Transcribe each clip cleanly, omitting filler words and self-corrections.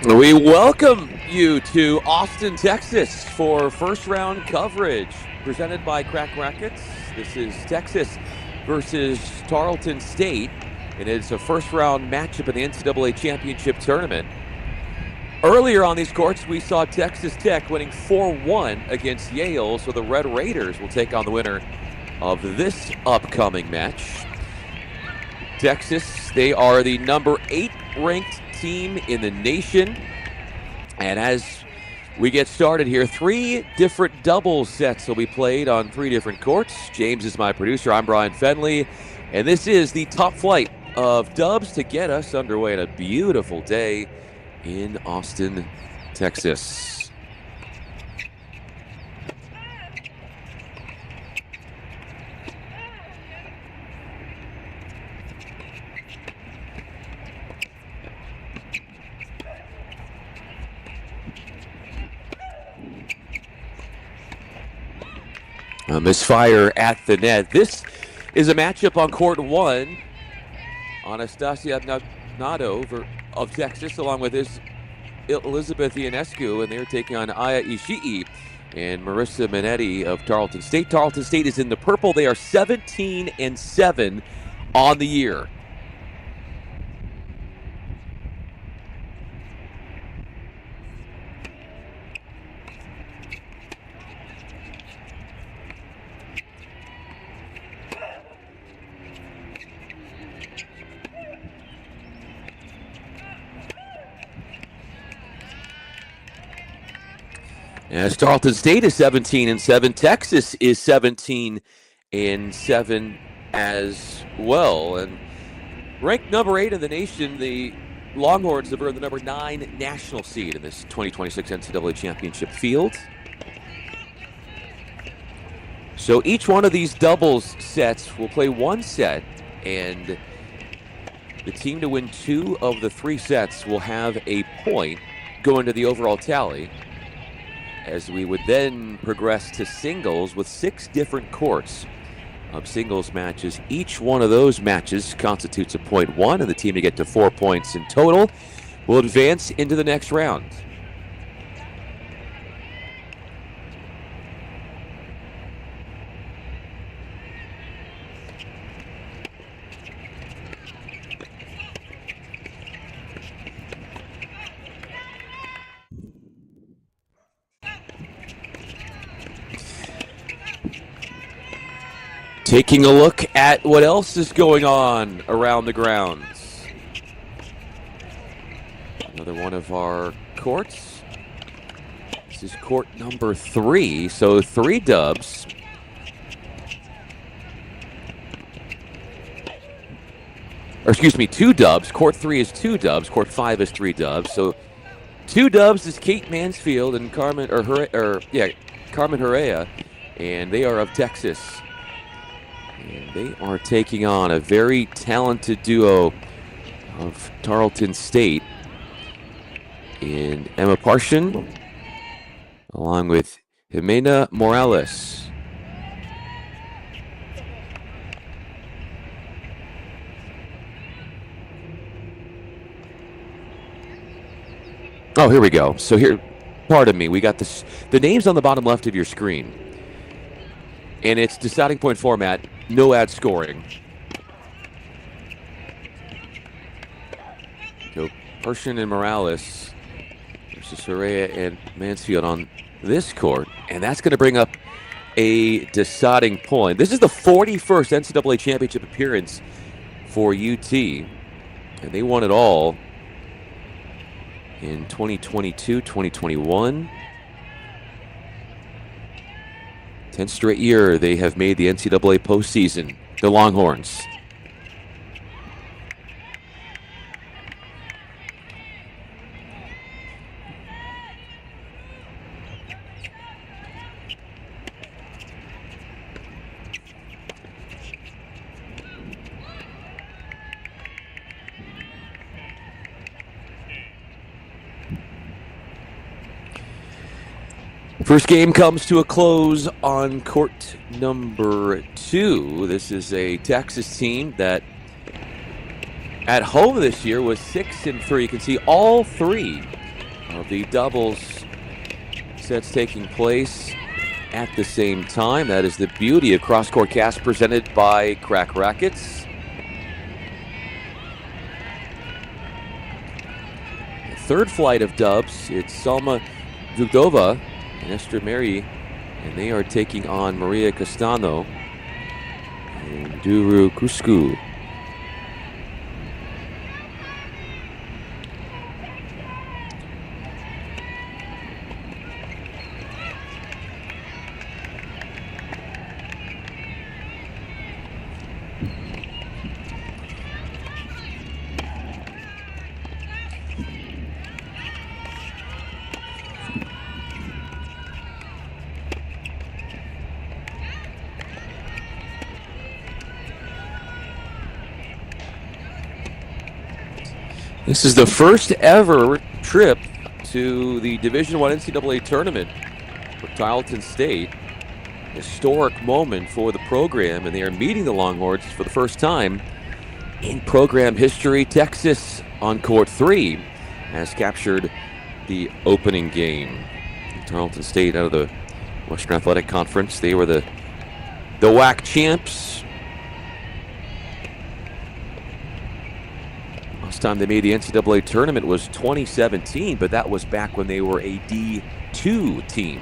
We welcome you to Austin, Texas for first round coverage presented by Crack Racquets. This is Texas versus Tarleton State, and it's a first round matchup in the NCAA championship tournament. Earlier on these courts, we saw Texas Tech winning 4-1 against Yale, so the Red Raiders will take on the winner of this upcoming match. Texas, they are the number 8 ranked team in the nation. And as we get started here, 3 different doubles sets will be played on 3 different courts. James is my producer. I'm Bryan Fenley. And this is the top flight of dubs to get us underway on a beautiful day in Austin, Texas. A misfire at the net. This is a matchup on court 1. Anastasia Nato of Texas, along with Elizabeth Ionescu, and they're taking on Aya Ishii and Marissa Minetti of Tarleton State. Tarleton State is in the purple. They are 17-7 on the year. As Tarleton State is 17-7, Texas is 17-7 as well. And ranked number 8 in the nation, the Longhorns have earned the number 9 national seed in this 2026 NCAA championship field. So each one of these doubles sets will play 1 set, and the team to win 2 of the 3 sets will have a point going to the overall tally, as we would then progress to singles with 6 different courts of singles matches. Each one of those matches constitutes a point 1, and the team to get to 4 points in total will advance into the next round. Taking a look at what else is going on around the grounds. Another one of our courts. This is court number 3, so 3 dubs. Or excuse me, 2 dubs. Court 3 is 2 dubs. Court 5 is 3 dubs. So 2 dubs is Kate Mansfield and Carmen Herrera, and they are of Texas. And they are taking on a very talented duo of Tarleton State in Emma Parshin, along with Jimena Morales. Oh, here we go. So here, pardon me, we got this, the names on the bottom left of your screen. And it's deciding point format, no ad scoring. So Parshin and Morales versus Herrera and Mansfield on this court. And that's going to bring up a deciding point. This is the 41st NCAA championship appearance for UT. And they won it all in 2022, 2021. 10th straight year they have made the NCAA postseason, the Longhorns. First game comes to a close on court number 2. This is a Texas team that at home this year was 6-3. You can see all 3 of the doubles sets taking place at the same time. That is the beauty of cross-court cast presented by Crack Racquets. The third flight of dubs, it's Salma Zugdova and Esther Mary, and they are taking on Maria Castano and Duru Kusku. This is the first ever trip to the Division I NCAA tournament for Tarleton State. Historic moment for the program, and they are meeting the Longhorns for the first time in program history. Texas on court 3 has captured the opening game. Tarleton State out of the Western Athletic Conference. They were the WAC champs. Last time they made the NCAA tournament was 2017, but that was back when they were a D2 team.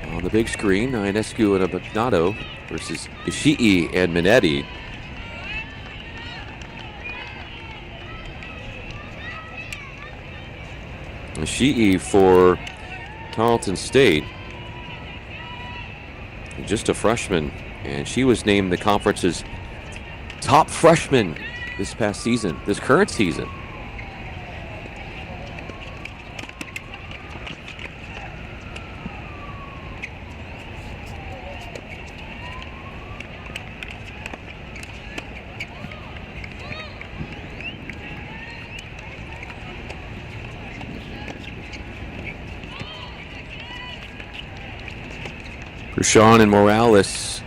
On the big screen, Ionescu and Abagnato versus Ishii and Minetti. Ishii for Tarleton State, just a freshman, and she was named the conference's top freshman this past season, this current season. Sean and Morales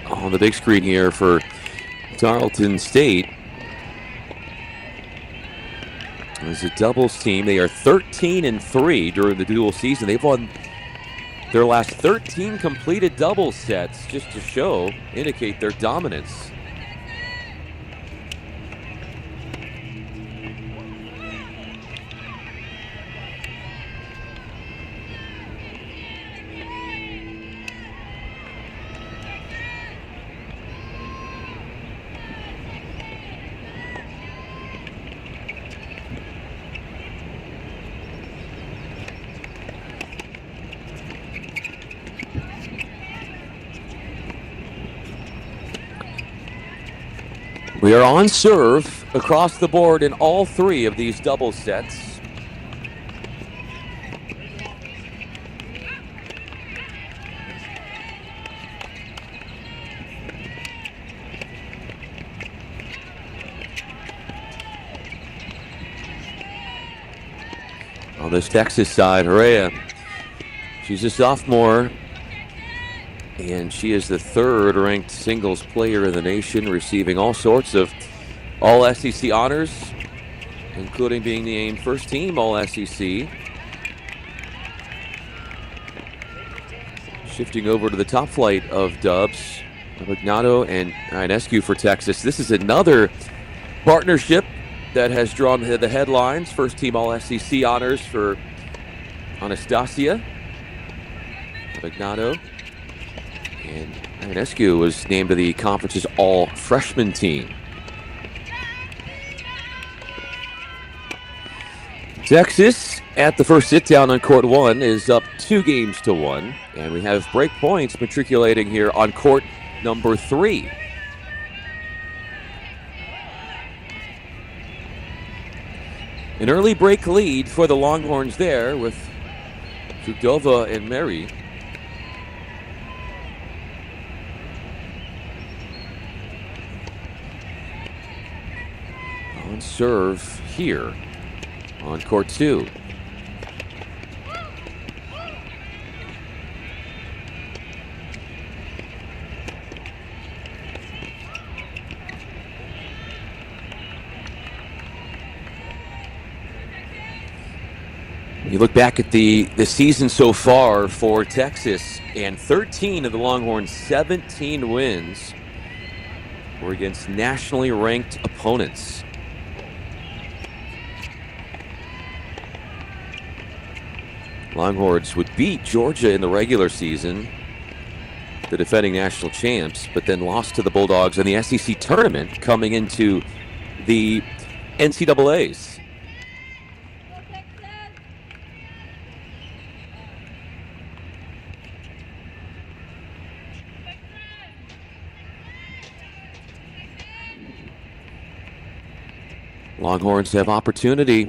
on the big screen here for Tarleton State. As a doubles team, they are 13-3 during the dual season. They've won their last 13 completed doubles sets, just to indicate their dominance. We are on serve across the board in all 3 of these double sets. On this Texas side, Herrera, she's a sophomore, and she is the 3rd ranked singles player in the nation, receiving all sorts of All-SEC honors, including being named first team All-SEC. Shifting over to the top flight of dubs, Abagnato and Ionescu for Texas. This is another partnership that has drawn the headlines. First team All-SEC honors for Anastasia Abagnato. And Ionescu was named to the conference's all-freshman team. Texas, at the first sit-down on court 1, is up 2-1. And we have break points matriculating here on court number 3. An early break lead for the Longhorns there with Zugdova and Mary. On serve here on court 2. You look back at the season so far for Texas, and 13 of the Longhorns' 17 wins were against nationally ranked opponents. Longhorns would beat Georgia in the regular season, the defending national champs, but then lost to the Bulldogs in the SEC tournament coming into the NCAAs. Longhorns have an opportunity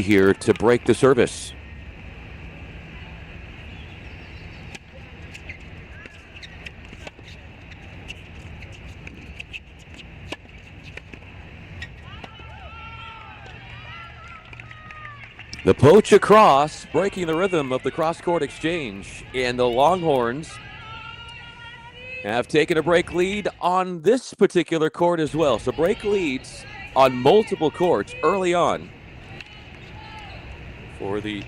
here to break the service. The poach across, breaking the rhythm of the cross-court exchange, and the Longhorns have taken a break lead on this particular court as well. So break leads on multiple courts early on for the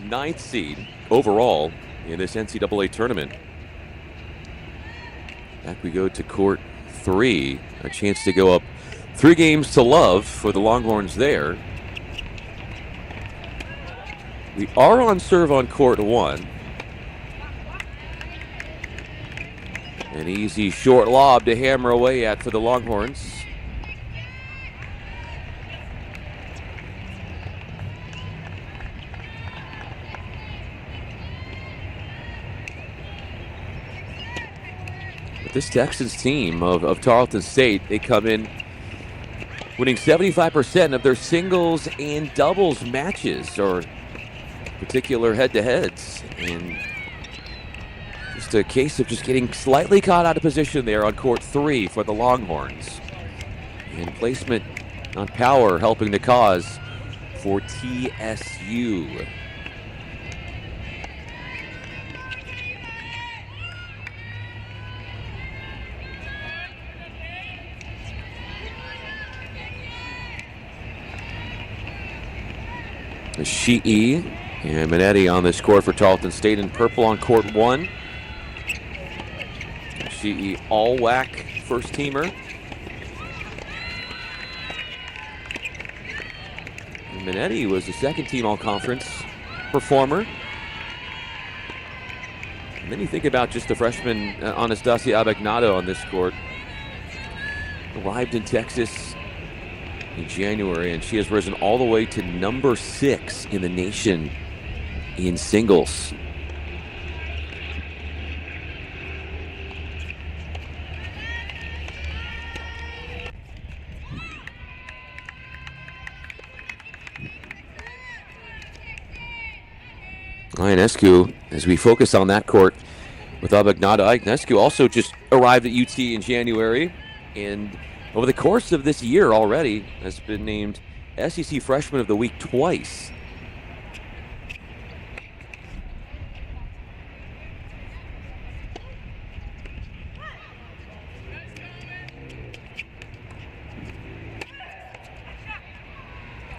9th seed overall in this NCAA tournament. Back we go to court 3, a chance to go up 3 games to love for the Longhorns there. We are on serve on court 1. An easy short lob to hammer away at for the Longhorns. But this Texas team of Tarleton State, they come in winning 75% of their singles and doubles matches, or particular head-to-heads, and just a case of just getting slightly caught out of position there on court 3 for the Longhorns, and placement on power helping the cause for TSU. Sheehy and Minetti on this court for Tarleton State in purple on court 1. Sheehy all WAC first teamer. And Minetti was a second team all conference performer. And then you think about just the freshman Anastasia Abagnado on this court. Arrived in Texas in January, and she has risen all the way to number 6 in the nation in singles. Ionescu, as we focus on that court with Abagnado, Ionescu also just arrived at UT in January, and over the course of this year already has been named SEC Freshman of the Week twice.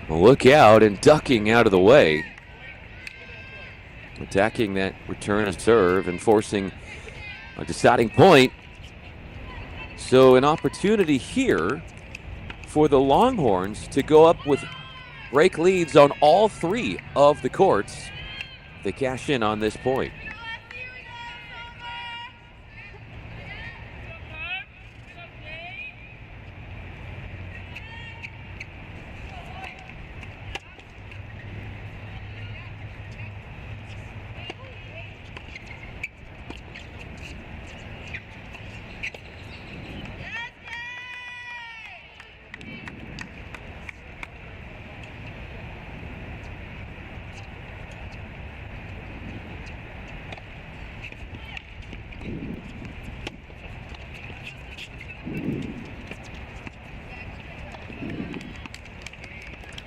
Well, look out, and ducking out of the way. Attacking that return and serve and forcing a deciding point. So an opportunity here for the Longhorns to go up with break leads on all 3 of the courts. They cash in on this point.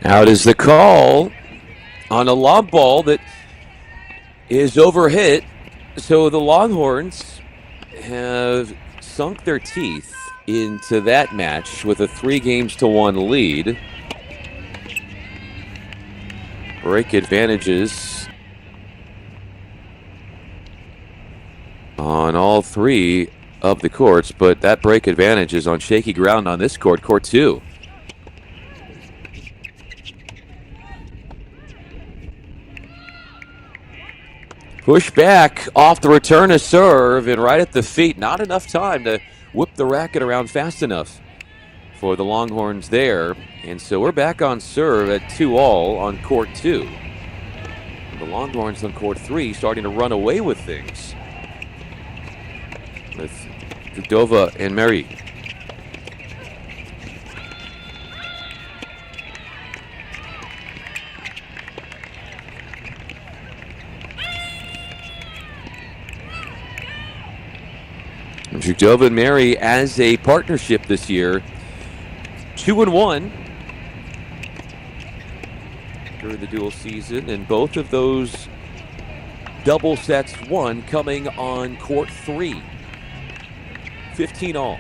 Out is the call on a lob ball that is overhit. So the Longhorns have sunk their teeth into that match with a 3-1 lead. break advantages on all three of the courts, but that break advantage is on shaky ground on this court, court 2. Push back off the return of serve and right at the feet. Not enough time to whip the racket around fast enough for the Longhorns there. And so we're back on serve at 2-all on court 2. And the Longhorns on court 3 starting to run away with things, with Dudova and Mary. Dudova and Mary as a partnership this year, 2-1 during the dual season, and both of those double sets won coming on court 3. 15-all.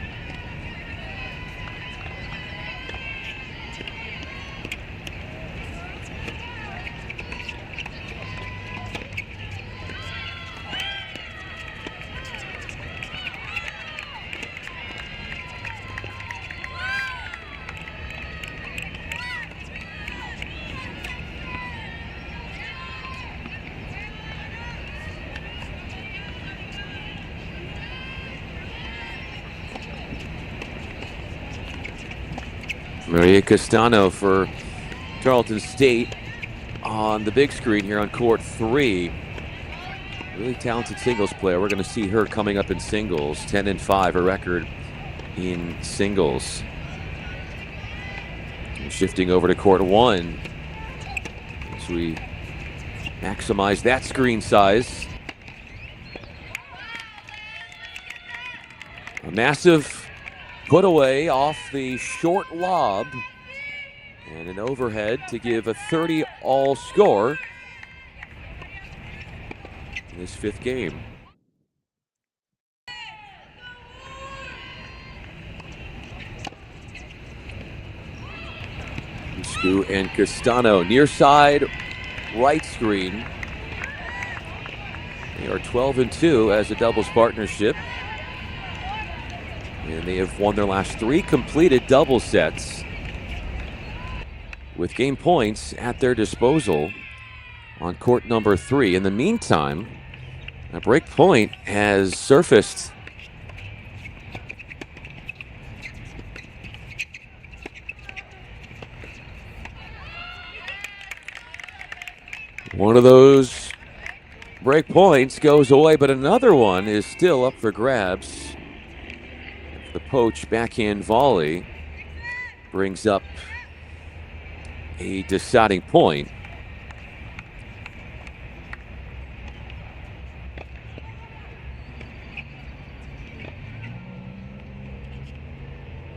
Maria Castano for Tarleton State on the big screen here on court 3. Really talented singles player. We're going to see her coming up in singles. 10-5, a record in singles. And shifting over to court 1 as we maximize that screen size. A massive put away off the short lob and an overhead to give a 30-all score in this 5th game. Usku and Castano near side right screen. They are 12-2 as a doubles partnership. And they have won their last 3 completed double sets with game points at their disposal on court number 3. In the meantime, a break point has surfaced. One of those break points goes away, but another one is still up for grabs. The poach backhand volley brings up a deciding point.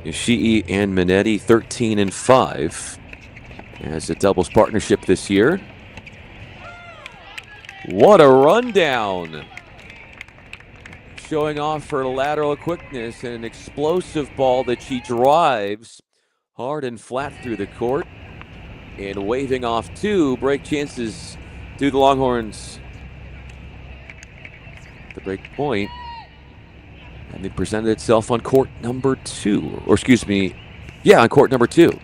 Ishii and Minetti 13-5 as a doubles partnership this year. What a rundown! Showing off her lateral quickness and an explosive ball that she drives hard and flat through the court, and waving off 2 break chances to the Longhorns. The break point, and it presented itself on court number 2, or excuse me, on court number 2.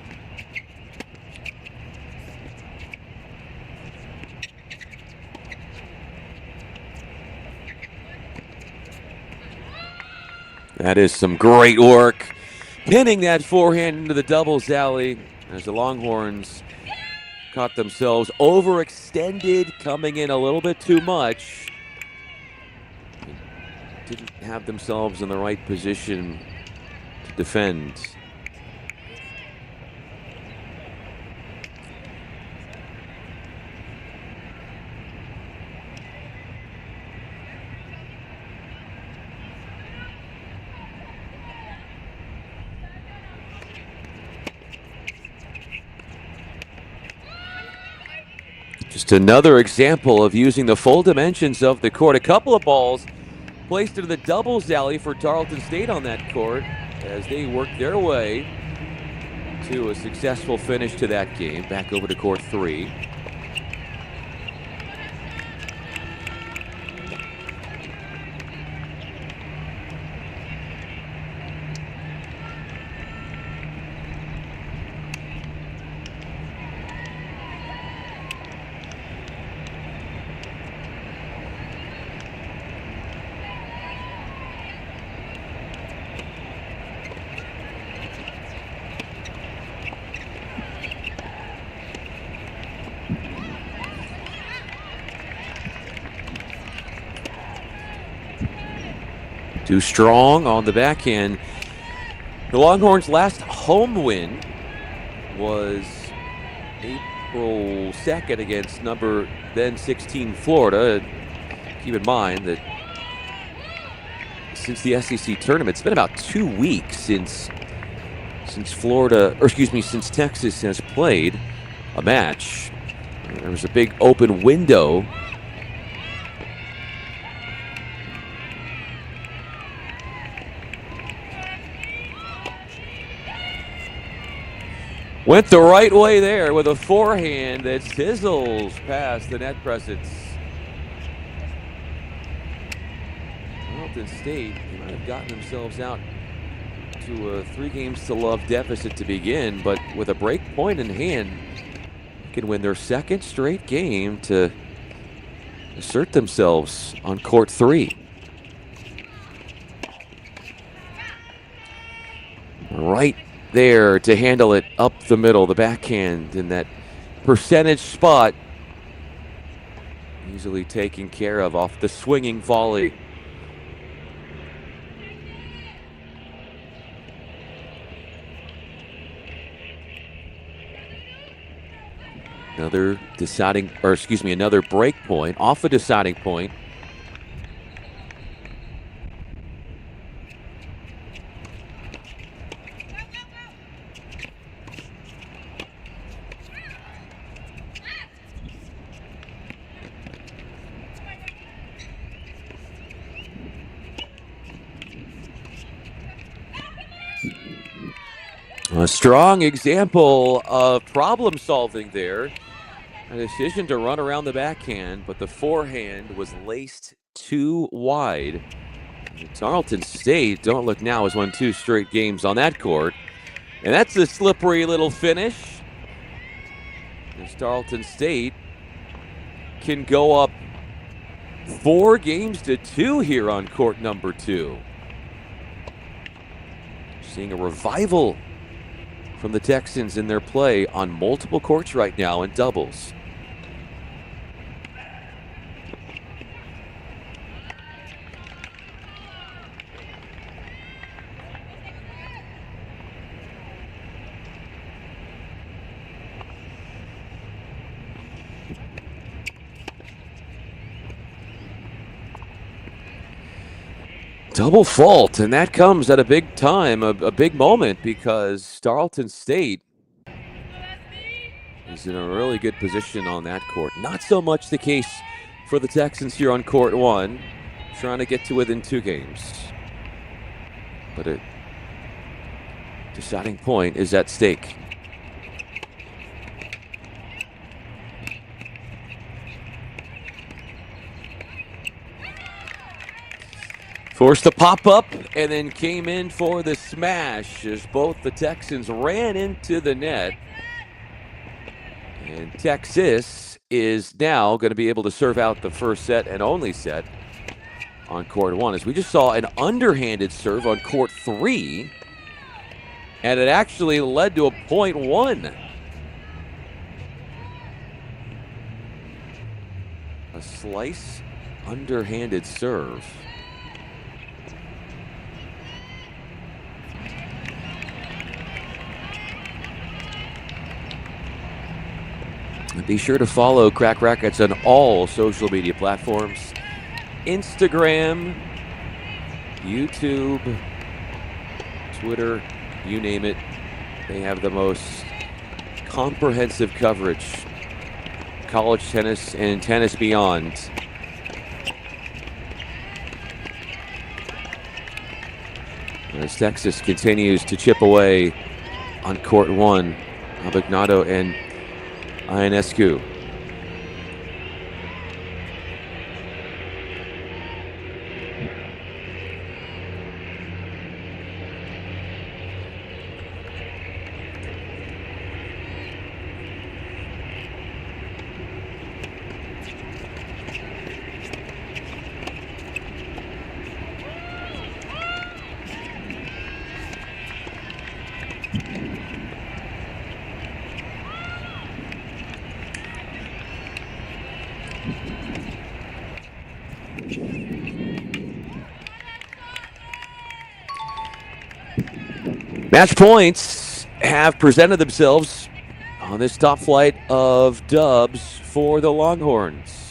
That is some great work. Pinning that forehand into the doubles alley as the Longhorns caught themselves overextended, coming in a little bit too much. Didn't have themselves in the right position to defend. Just another example of using the full dimensions of the court. A couple of balls placed into the doubles alley for Tarleton State on that court as they work their way to a successful finish to that game. Back over to court 3. Too strong on the backhand. The Longhorns' last home win was April 2nd against number then 16 Florida. Keep in mind that since the SEC tournament, it's been about 2 weeks since since Texas has played a match. There was a big open window. Went the right way there with a forehand that sizzles past the net presence. Tarleton State might have gotten themselves out to a 3-games-to-love deficit to begin, but with a break point in hand, they can win their second straight game to assert themselves on court 3. Right there to handle it up the middle, the backhand in that percentage spot, easily taken care of off the swinging volley. Another break point off a deciding point. A strong example of problem solving there. A decision to run around the backhand, but the forehand was laced too wide. Tarleton State, don't look now, has won 2 straight games on that court. And that's a slippery little finish. As Tarleton State can go up 4-2 here on court number 2. Seeing a revival from the Texans in their play on multiple courts right now in doubles. Double fault, and that comes at a big time, a big moment, because Tarleton State is in a really good position on that court. Not so much the case for the Texans here on court 1, trying to get to within 2 games. But a deciding point is at stake. Forced to pop up and then came in for the smash as both the Texans ran into the net. And Texas is now going to be able to serve out the first set and only set on court 1. As we just saw an underhanded serve on court 3. And it actually led to a .1. A slice underhanded serve. Be sure to follow Crack Racquets on all social media platforms. Instagram, YouTube, Twitter, you name it. They have the most comprehensive coverage. College tennis and tennis beyond. As Texas continues to chip away on court 1, Abignado and Ionescu. Match points have presented themselves on this top flight of dubs for the Longhorns.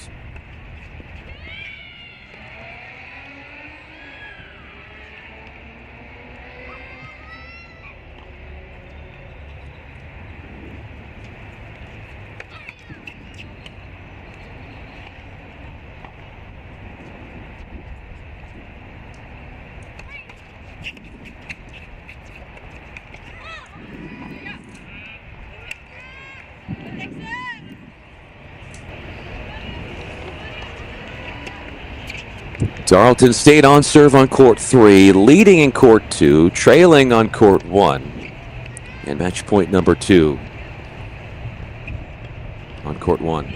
Tarleton State on serve on court 3, leading in court 2, trailing on court 1. And match point number 2 on court 1.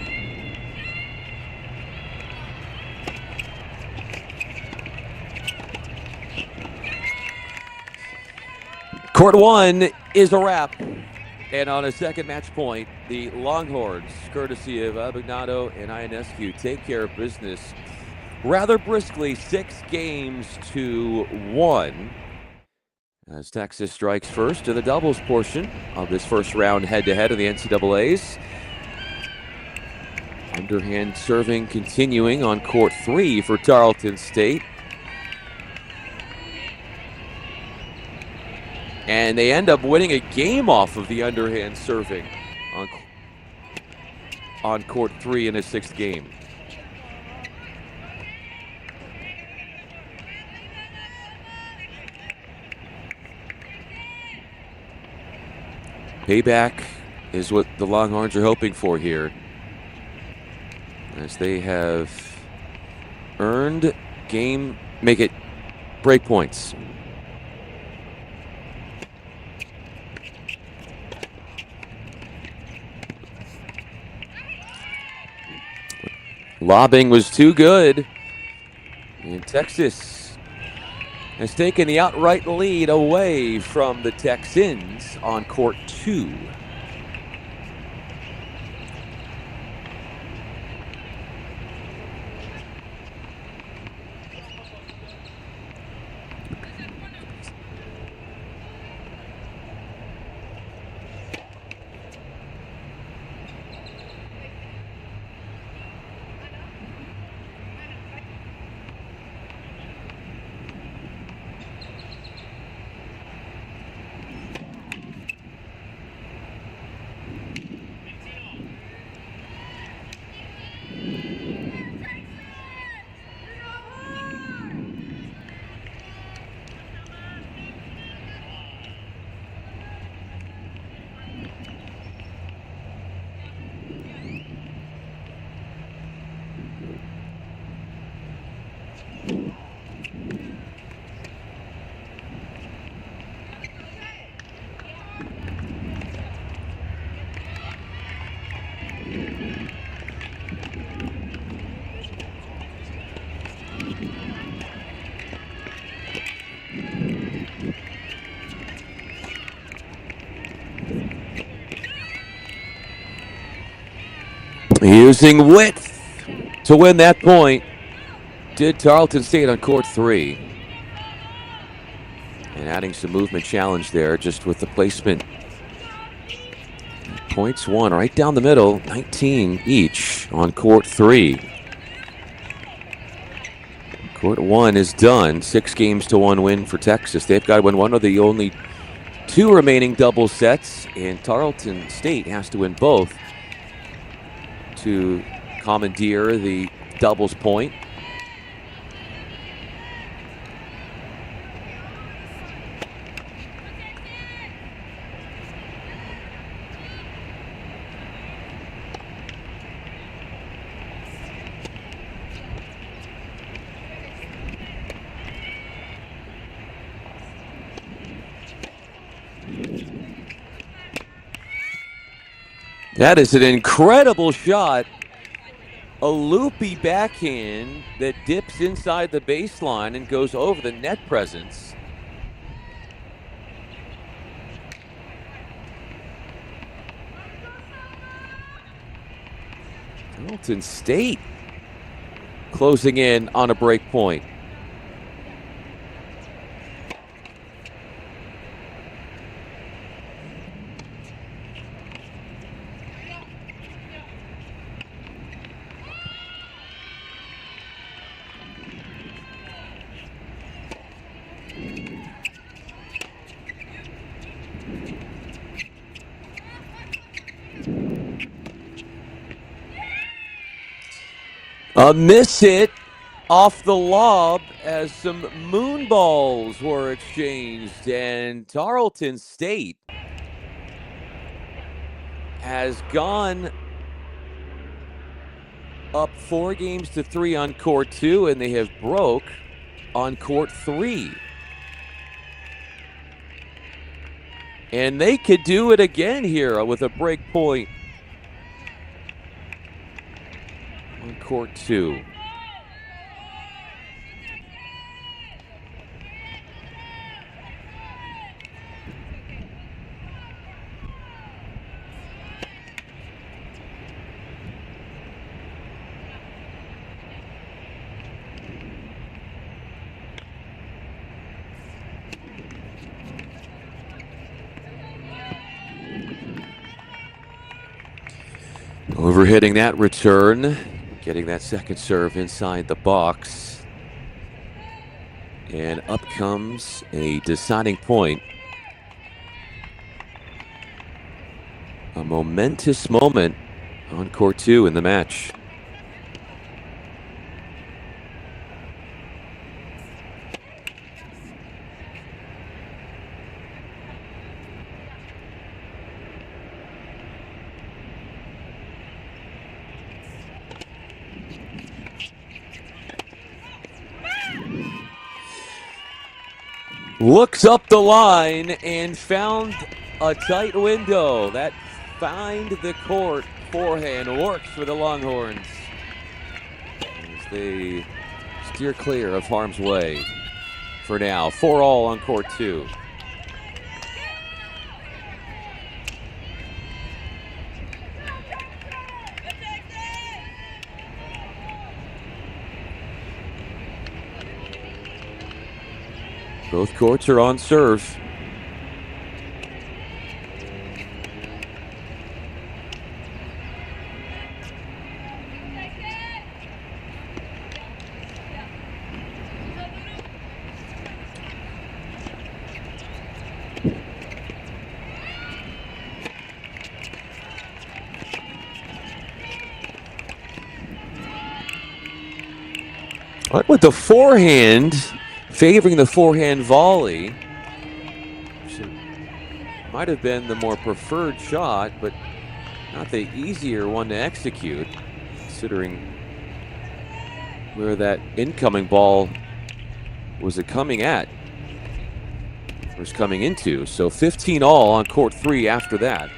Court 1 is a wrap. And on a second match point, the Longhorns, courtesy of Abignado and Ionescu, take care of business rather briskly, 6-1, as Texas strikes first to the doubles portion of this first round head-to-head of the NCAAs. Underhand serving continuing on court 3 for Tarleton State. And they end up winning a game off of the underhand serving on court 3 in a 6th game. Payback is what the Longhorns are hoping for here, as they have earned make it break points. Lobbing was too good, and Texas has taken the outright lead away from the Texans on court 2. Using width to win that point did Tarleton State on court 3. And adding some movement challenge there just with the placement. Points won right down the middle, 19 each on court 3. Court 1 is done, 6-1 win for Texas. They've got to win one of the only 2 remaining double sets, and Tarleton State has to win both to commandeer the doubles point. That is an incredible shot. A loopy backhand that dips inside the baseline and goes over the net presence. Tarleton State closing in on a break point. A miss hit off the lob as some moon balls were exchanged, and Tarleton State has gone up 4-3 on court 2, and they have broke on court 3. And they could do it again here with a break point on court 2. Overhitting that return, getting that second serve inside the box. And up comes a deciding point. A momentous moment on court 2 in the match. Looks up the line and found a tight window. That find the court forehand works for the Longhorns as they steer clear of harm's way for now. 4-all on court 2. Both courts are on serve. But with the forehand, favoring the forehand volley, which might have been the more preferred shot, but not the easier one to execute, considering where that incoming ball was it coming at, was coming into. So 15-all on court 3 after that.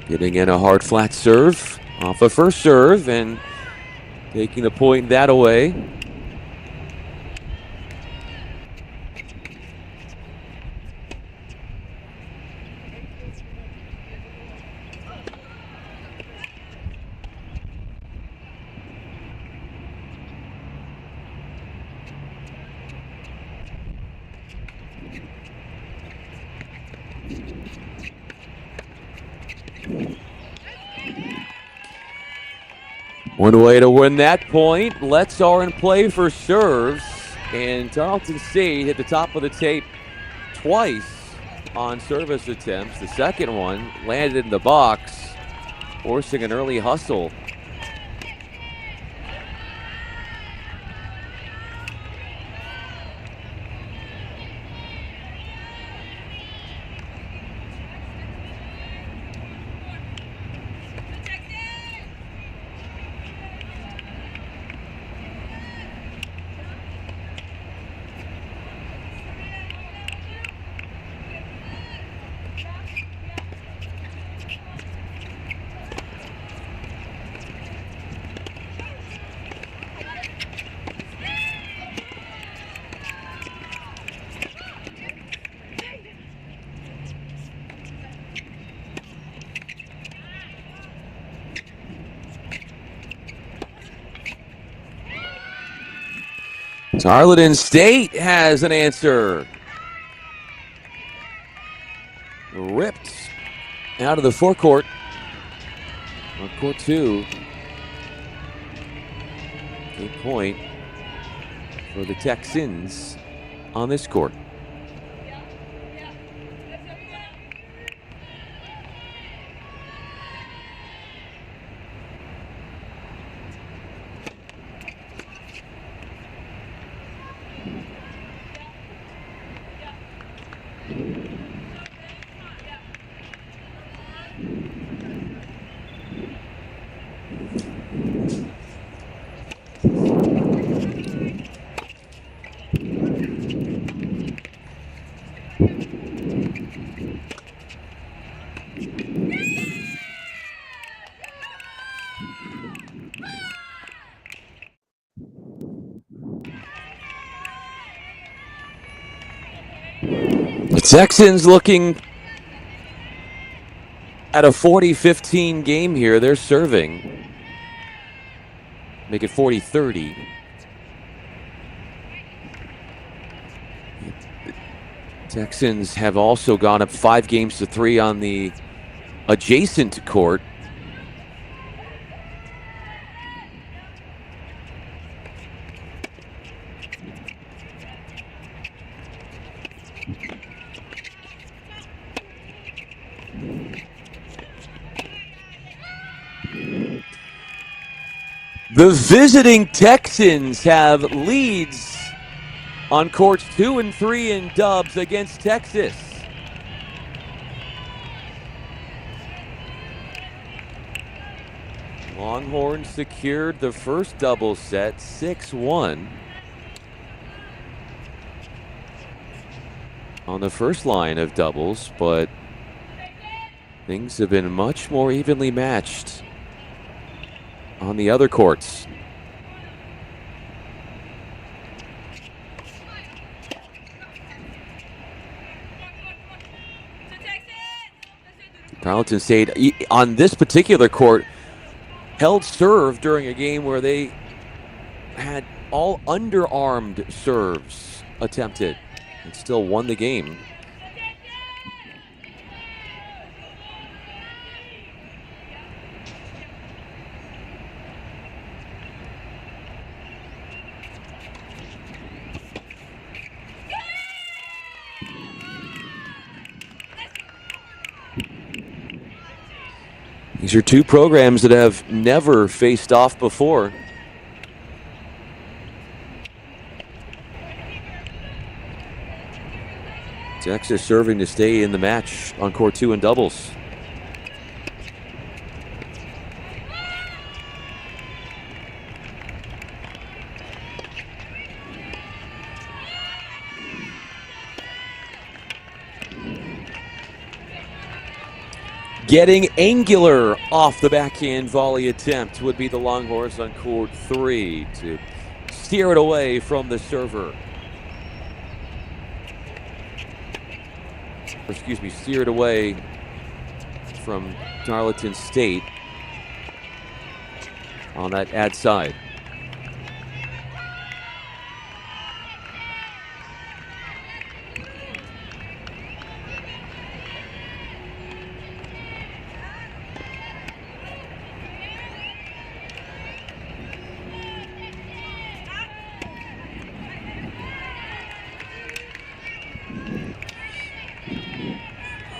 Getting in a hard flat serve off a first serve and taking the point that away. One way to win that point. Let's are in play for serves. And Tarleton State hit the top of the tape twice on service attempts. The second one landed in the box, forcing an early hustle. Tarleton State has an answer. Ripped out of the forecourt on court 2. Good point. for the Texans on this court. The Texans looking at a 40-15 game here. They're serving. Make it 40-30. Texans have also gone up 5-3 on the adjacent court. The visiting Texans have leads on courts 2 and 3 in dubs against Texas. Longhorns secured the first double set 6-1 on the first line of doubles, but things have been much more evenly matched on the other courts. Tarleton State, on this particular court, held serve during a game where they had all underarmed serves attempted and still won the game. These are two programs that have never faced off before. Texas serving to stay in the match on court 2 in doubles. Getting angular off the backhand volley attempt would be the Longhorns on court 3 to steer it away from the server. Steer it away from Tarleton State on that ad side.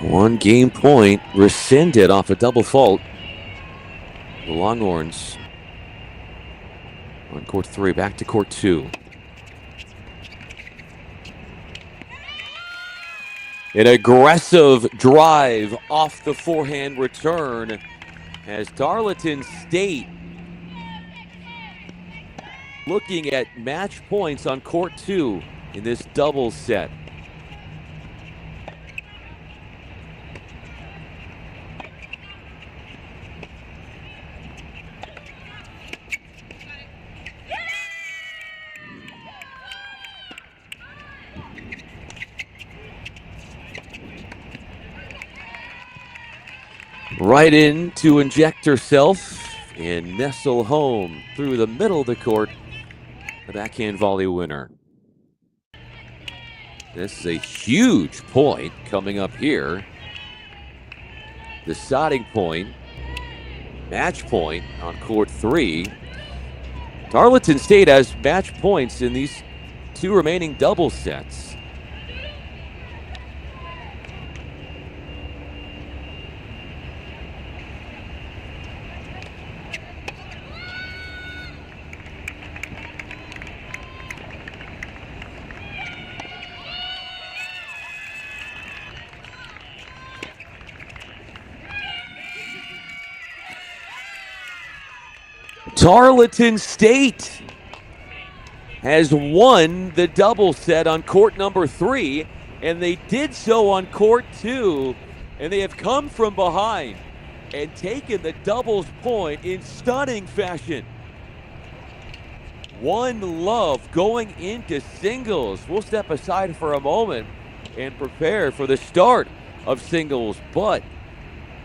One game point rescinded off a double fault. The Longhorns on court 3, back to court 2. An aggressive drive off the forehand return as Tarleton State looking at match points on court 2 in this double set. Right in to inject herself and nestle home through the middle of the court. The backhand volley winner. This is a huge point coming up here. Deciding point, match point on court 3. Tarleton State has match points in these 2 remaining double sets. Tarleton State has won the double set on court number 3, and they did so on court 2, and they have come from behind and taken the doubles point in stunning fashion. 1-love going into singles. We'll step aside for a moment and prepare for the start of singles, but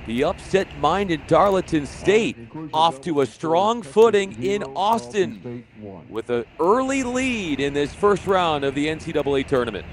the upset-minded Tarleton State off to a strong footing in Austin with an early lead in this first round of the NCAA tournament.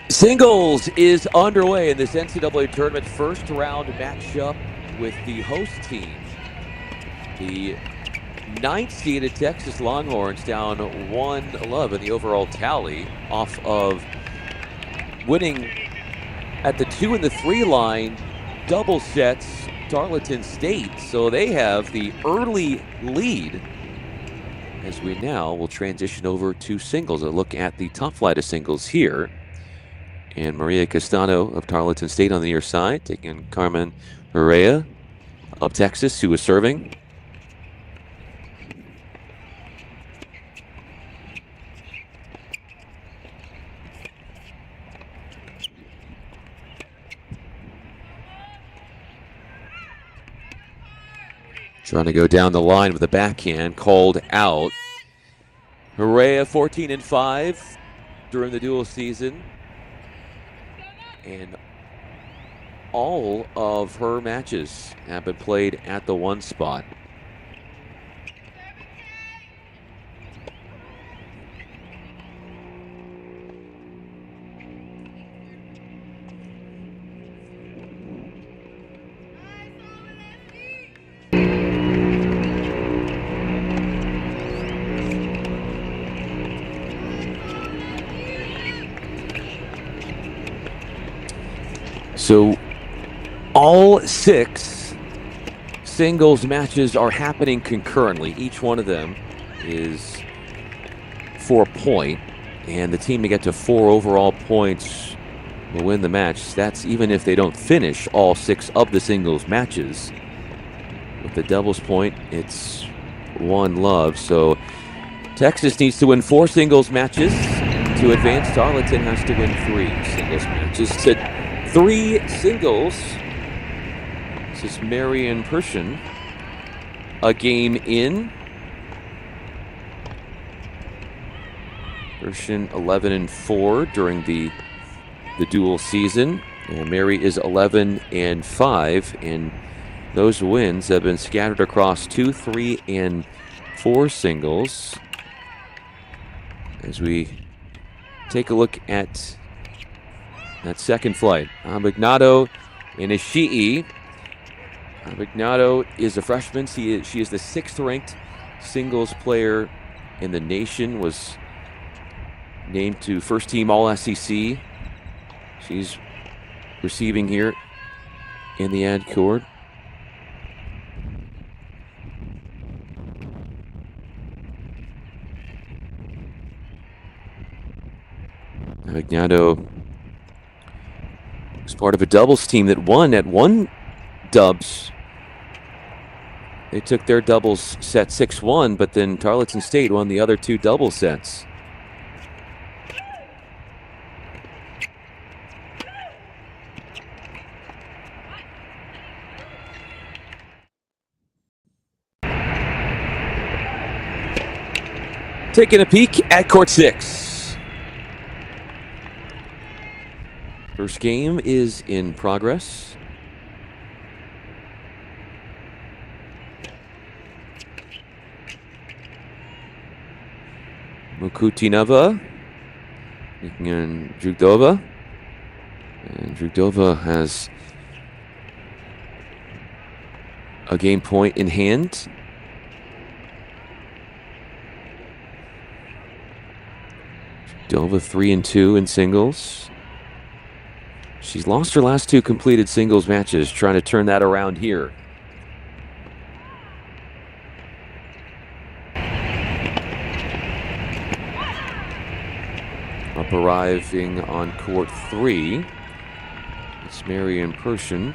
Singles is underway in this NCAA tournament first round matchup with the host team. The 9th-seeded Texas Longhorns down 1-11 the overall tally off of winning at the 2 and the 3 line double sets Tarleton State. So they have the early lead. As we now will transition over to singles. A look at the top flight of singles here. And Maria Castano of Tarleton State on the near side, taking Carmen Herrera of Texas, who was serving. Trying to go down the line with a backhand, called out. Herrera 14-5 during the dual season. And all of her matches have been played at the one spot. So all 6 singles matches are happening concurrently. Each one of them is for a point, and the team to get to 4 overall points will win the match. That's even if they don't finish all 6 of the singles matches. With the doubles point, it's 1-love. So Texas needs to win 4 singles matches to advance. Tarleton has to win 3 singles matches to 3 singles. This is Marian Persson. A game in. Persson 11-4 during the dual season. And Mary is 11-5. And those wins have been scattered across 2, 3, and 4 singles. As we take a look at that second flight, Abignado and Ishii. Abignado is a freshman. She is the 6th-ranked singles player in the nation. Was named to first-team All-SEC. She's receiving here in the ad court. Abignado was part of a doubles team that won at 1 dubs. They took their doubles set 6-1, but then Tarleton State won the other 2 double sets. Taking a peek at court 6. First game is in progress. Mukutinova taking on Drugdova. And Drugdova has a game point in hand. Drugdova 3-2 in singles. She's lost her last 2 completed singles matches, trying to turn that around here. Up arriving on court 3, it's Marian Persson.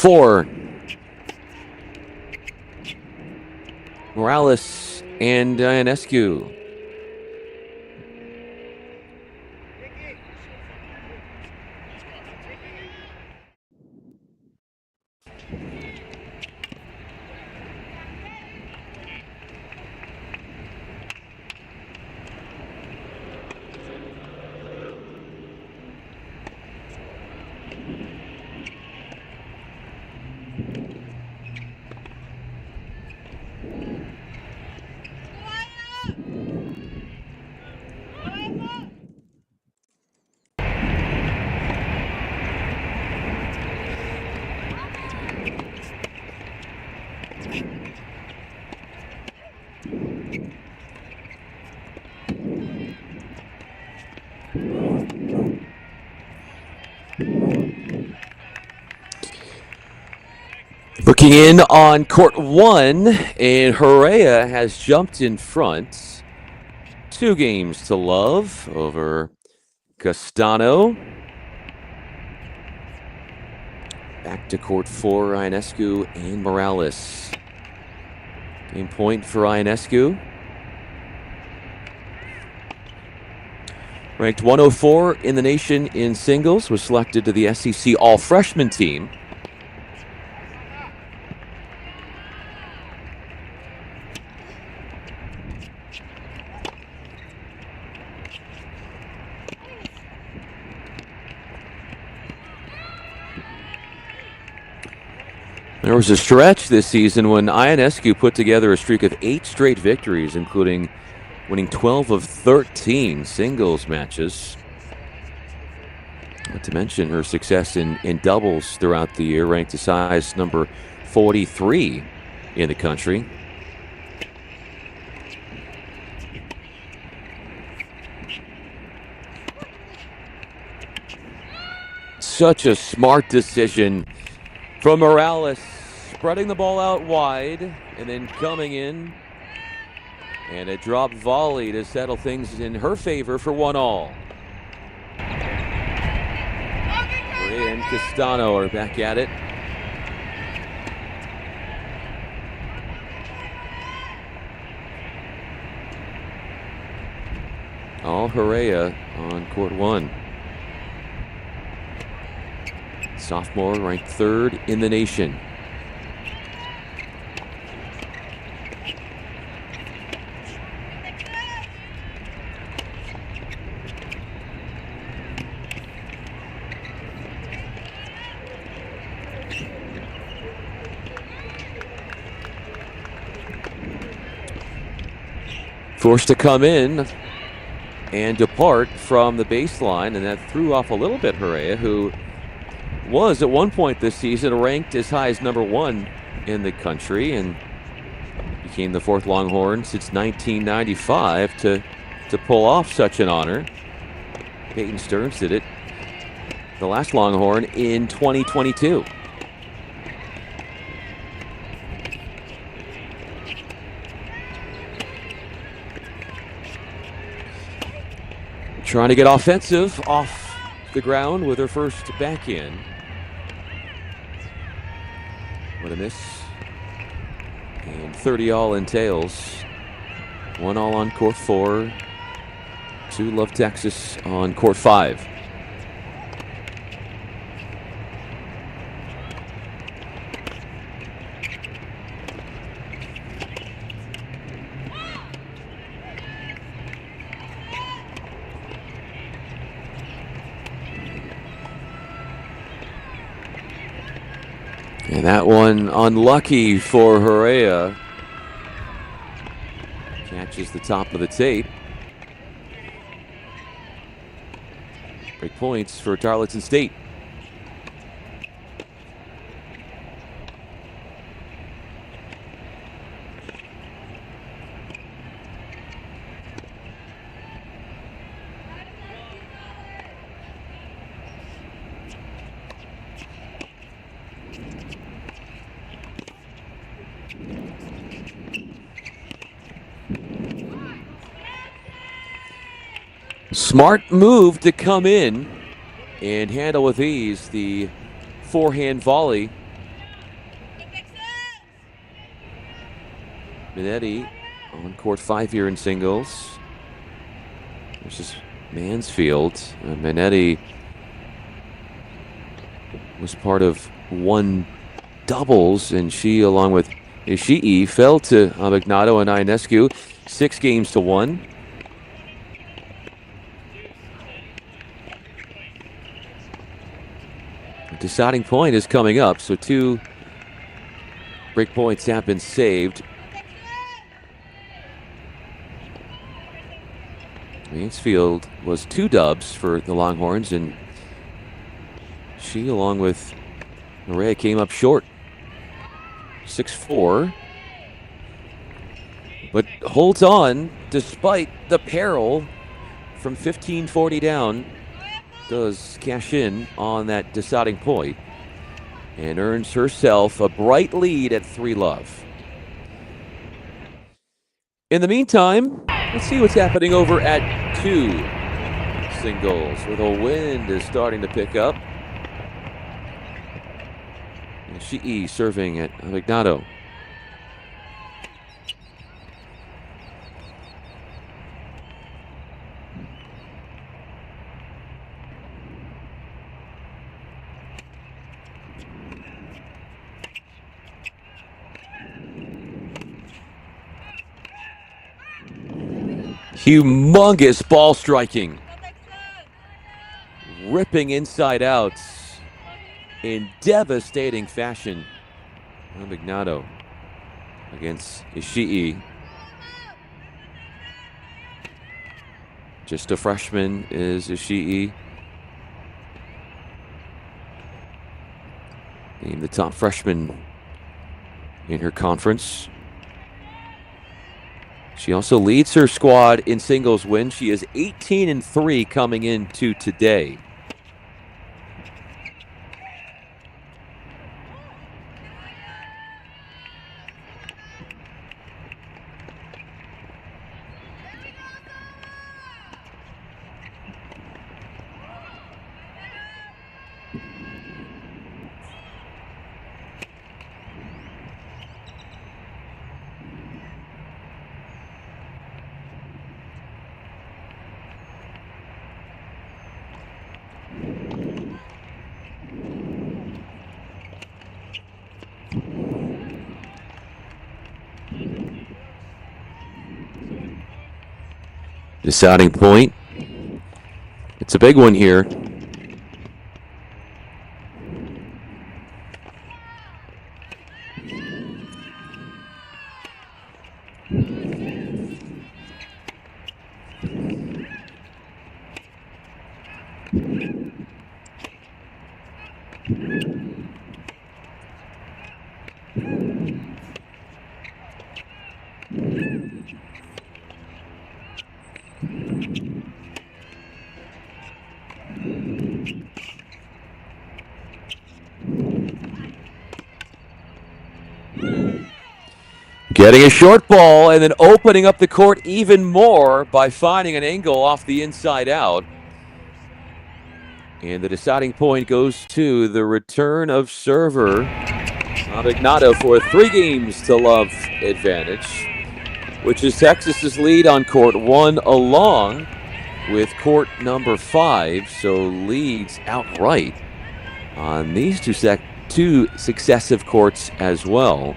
for Morales and Ionescu. Looking in on court 1, and Herrera has jumped in front. 2 games to love over Castano. Back to court 4, Ionescu and Morales. Game point for Ionescu. Ranked 104 in the nation in singles, was selected to the SEC All-Freshman team. There was a stretch this season when Ionescu put together a streak of 8 straight victories, including winning 12 of 13 singles matches. Not to mention her success in doubles throughout the year, ranked as size number 43 in the country. Such a smart decision from Morales, spreading the ball out wide and then coming in. And a drop volley to settle things in her favor for 1-all. Maria and Castano are back at it. All Herrera on court 1. Sophomore ranked 3rd in the nation. Forced to come in and depart from the baseline, and that threw off a little bit Herrera, who was at one point this season ranked as high as number 1 in the country and became the 4th Longhorn since 1995 to pull off such an honor. Peyton Stearns did it, the last Longhorn, in 2022. Trying to get offensive off the ground with her first backhand. What a miss. And 30-all entails. 1-all on court 4. 2 Love Texas on court 5. And that one unlucky for Herrera. Catches the top of the tape. Break points for Tarleton State. Smart move to come in and handle with ease the forehand volley Minetti on court 5 here in singles. Versus Mansfield. Minetti was part of one doubles, and she, along with Ishii, fell to Abignado and Ionescu 6-1. The deciding point is coming up, so 2 break points have been saved. Mansfield was 2 dubs for the Longhorns, and she, along with Maria, came up short. 6-4. But holds on despite the peril from 15-40 down. Does cash in on that deciding point and earns herself a bright lead at 3-love. In the meantime, let's see what's happening over at 2 singles, where the wind is starting to pick up. Ishii serving at Abignado. Humongous ball striking. Ripping inside out in devastating fashion. Abignado against Ishii. Just a freshman is Ishii. Named the top freshman in her conference. She also leads her squad in singles wins. She is 18-3 coming into today. Deciding point. It's a big one here. Getting a short ball and then opening up the court even more by finding an angle off the inside out. And the deciding point goes to the return of server Abignado for a 3-0 advantage, which is Texas's lead on court 1 along with court number 5, so leads outright on these two successive courts as well.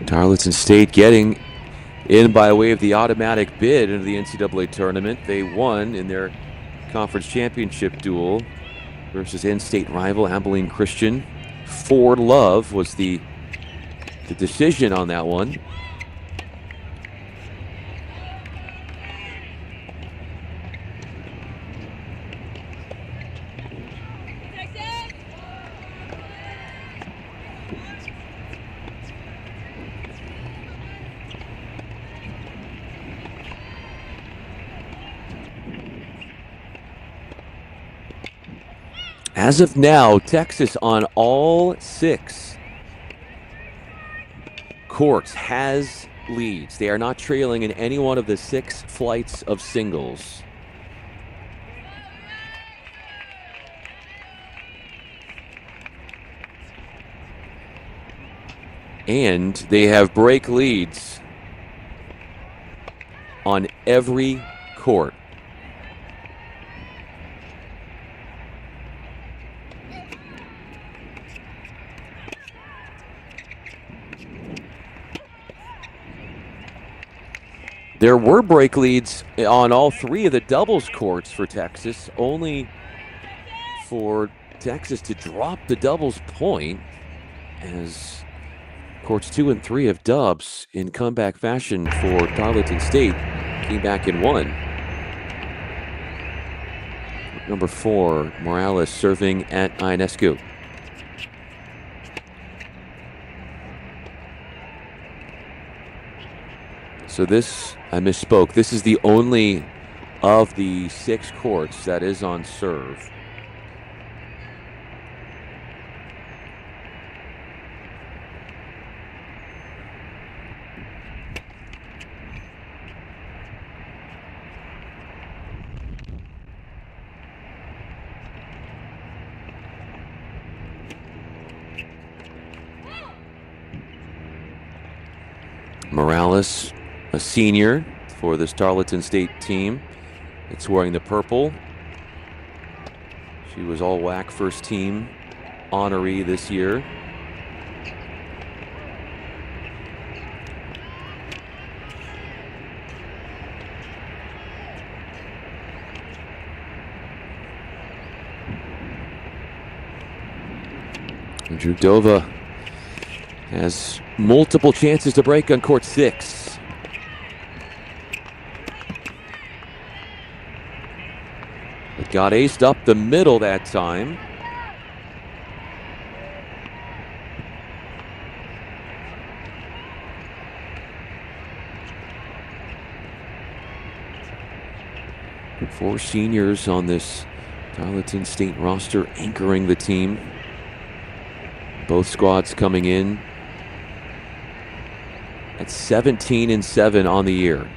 Tarleton State getting in by way of the automatic bid into the NCAA tournament. They won in their conference championship duel versus in-state rival Abilene Christian. 4-love was the decision on that one. As of now, Texas on all 6 courts has leads. They are not trailing in any one of the 6 flights of singles. And they have break leads on every court. There were break leads on all 3 of the doubles courts for Texas, only for Texas to drop the doubles point as courts 2 and 3 of dubs in comeback fashion for Tarleton State came back and won. Number 4, Morales serving at Ionescu. So this, I misspoke, this is the only of the 6 courts that is on serve. Morales, a senior for this Tarleton State team. It's wearing the purple. She was all WAC first team honoree this year. Drugdova has multiple chances to break on court 6. It got aced up the middle that time. Four seniors on this Tarleton State roster anchoring the team. Both squads coming in at 17-7 on the year.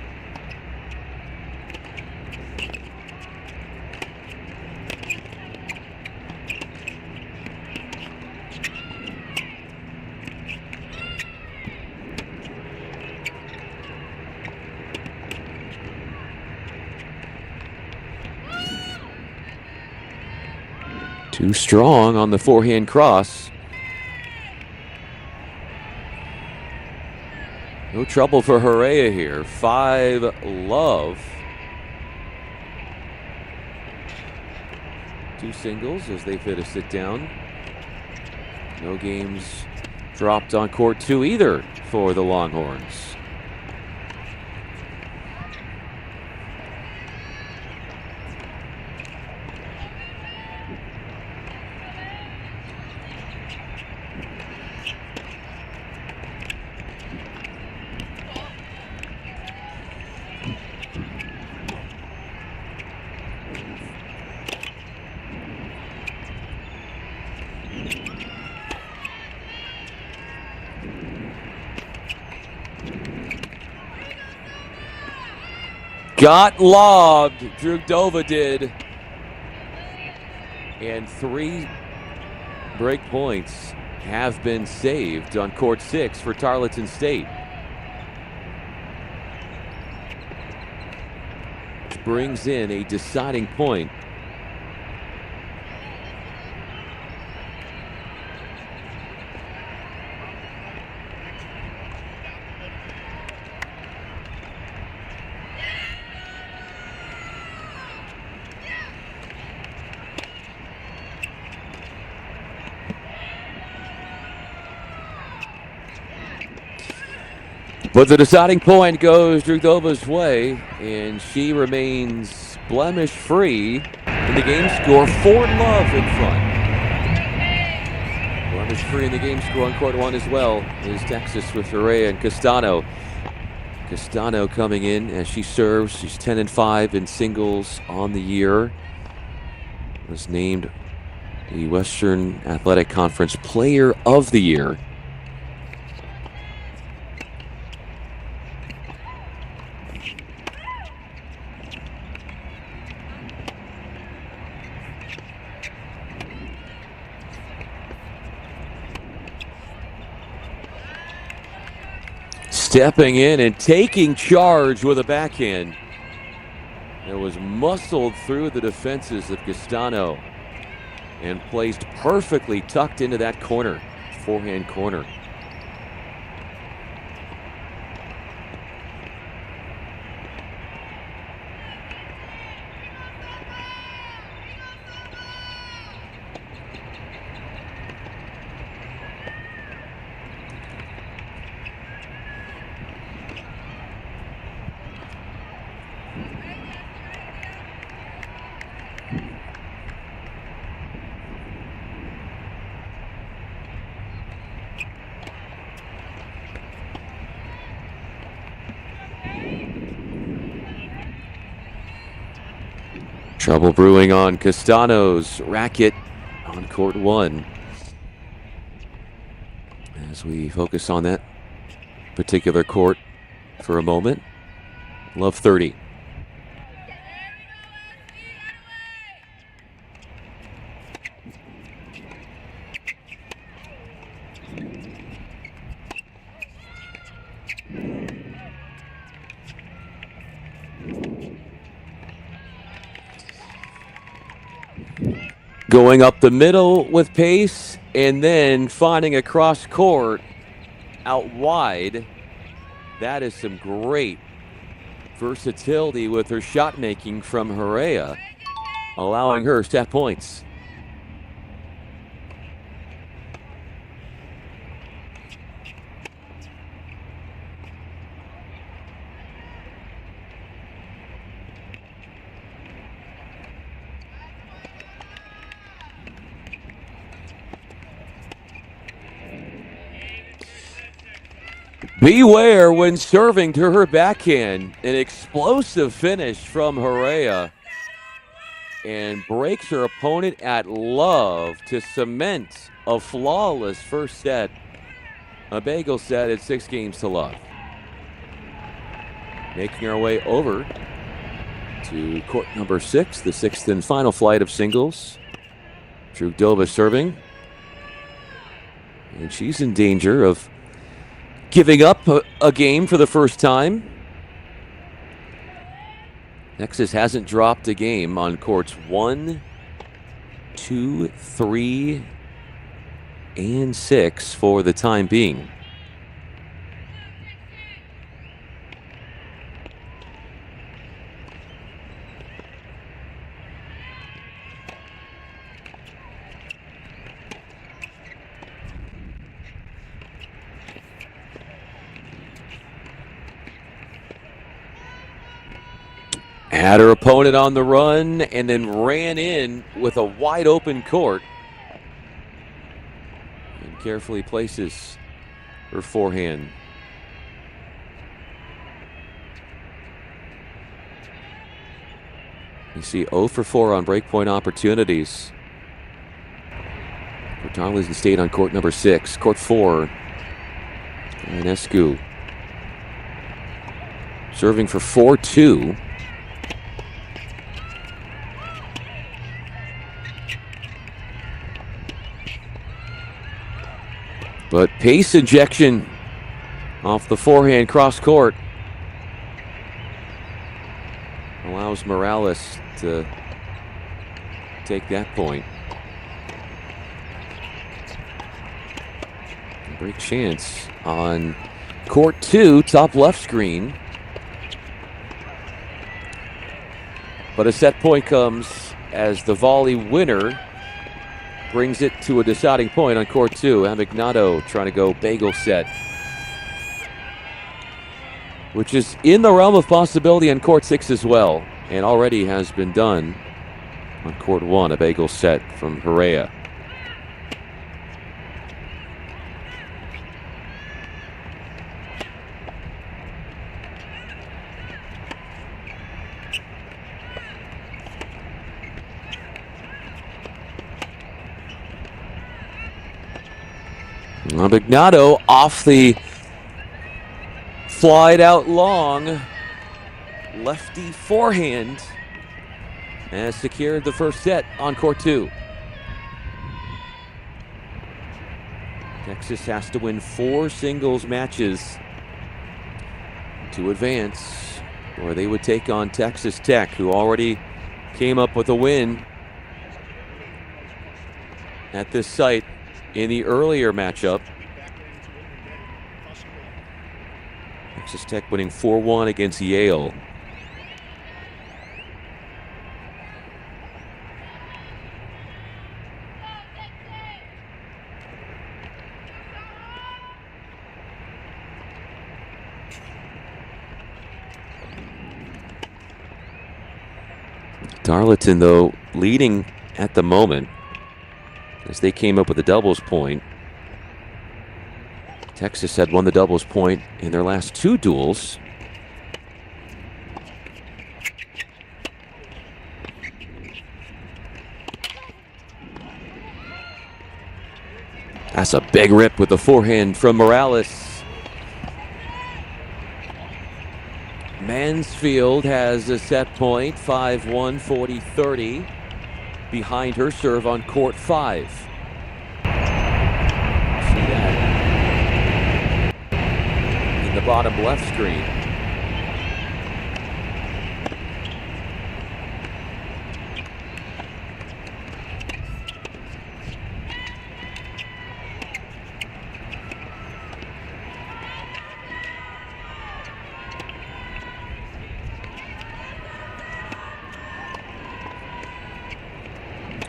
Too strong on the forehand cross. No trouble for Herrera here. 5-love. 2 singles as they fit a sit down. No games dropped on court 2 either for the Longhorns. Got lobbed, Drugdova did. And 3 break points have been saved on court 6 for Tarleton State. Which brings in a deciding point. But the deciding point goes Drugdova's way, and she remains blemish-free in the game score. 4-love in front. Blemish-free in the game score on court 1 as well is Texas with Herrera and Castano. Castano coming in as she serves. She's 10-5 in singles on the year. Was named the Western Athletic Conference Player of the Year. Stepping in and taking charge with a backhand. It was muscled through the defenses of Castano and placed perfectly tucked into that corner, forehand corner. Trouble brewing on Castano's racket on court 1. As we focus on that particular court for a moment. Love 30. Going up the middle with pace and then finding a cross court out wide. That is some great versatility with her shot making from Herrera, allowing her set points. Beware when serving to her backhand. An explosive finish from Herrera and breaks her opponent at love to cement a flawless first set. A bagel set at 6-0. Making our way over to court number 6, the 6th and final flight of singles. Trugdova serving. And she's in danger of giving up a game for the first time. Texas hasn't dropped a game on courts 1, 2, 3, and 6 for the time being. Had her opponent on the run and then ran in with a wide open court. And carefully places her forehand. You see 0 for 4 on breakpoint opportunities for Tarleton State on court number 6. Court 4. Ionescu serving for 4-2. But pace injection off the forehand cross court allows Morales to take that point. Great chance on court 2, top left screen. But a set point comes as the volley winner brings it to a deciding point on court 2. Amignado trying to go bagel set, which is in the realm of possibility on court 6 as well, and already has been done on court 1, a bagel set from Herrera. Magnato off the flied out long lefty forehand has secured the first set on court 2. Texas has to win 4 singles matches to advance, or they would take on Texas Tech, who already came up with a win at this site in the earlier matchup. Texas Tech winning 4-1 against Yale. Tarleton, though, leading at the moment as they came up with a doubles point. Texas had won the doubles point in their last 2 duels. That's a big rip with the forehand from Morales. Mansfield has a set point, 5-1, 40-30, behind her serve on court 5. See that in the bottom left screen.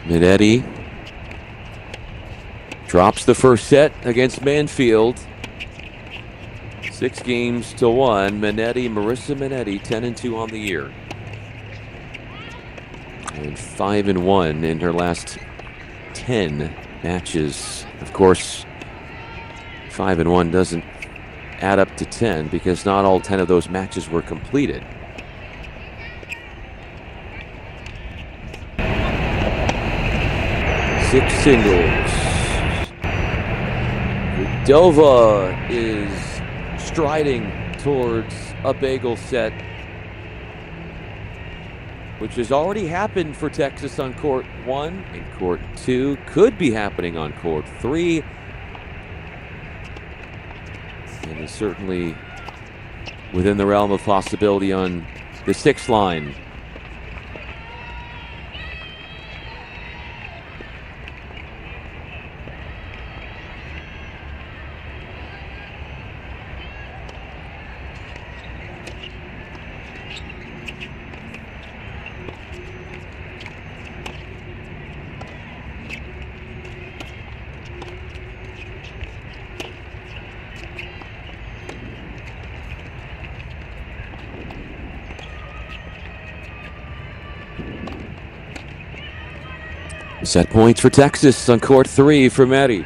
Minetti drops the first set against Mansfield. 6-1. Marissa Minetti, 10-2 on the year. And 5-1 in her last 10 matches. Of course, 5-1 doesn't add up to 10 because not all 10 of those matches were completed. Six singles. Dova is striding towards a bagel set, which has already happened for Texas on court 1 and court 2. Could be happening on court 3. And is certainly within the realm of possibility on the 6th line. Set points for Texas on court 3 for Maddie.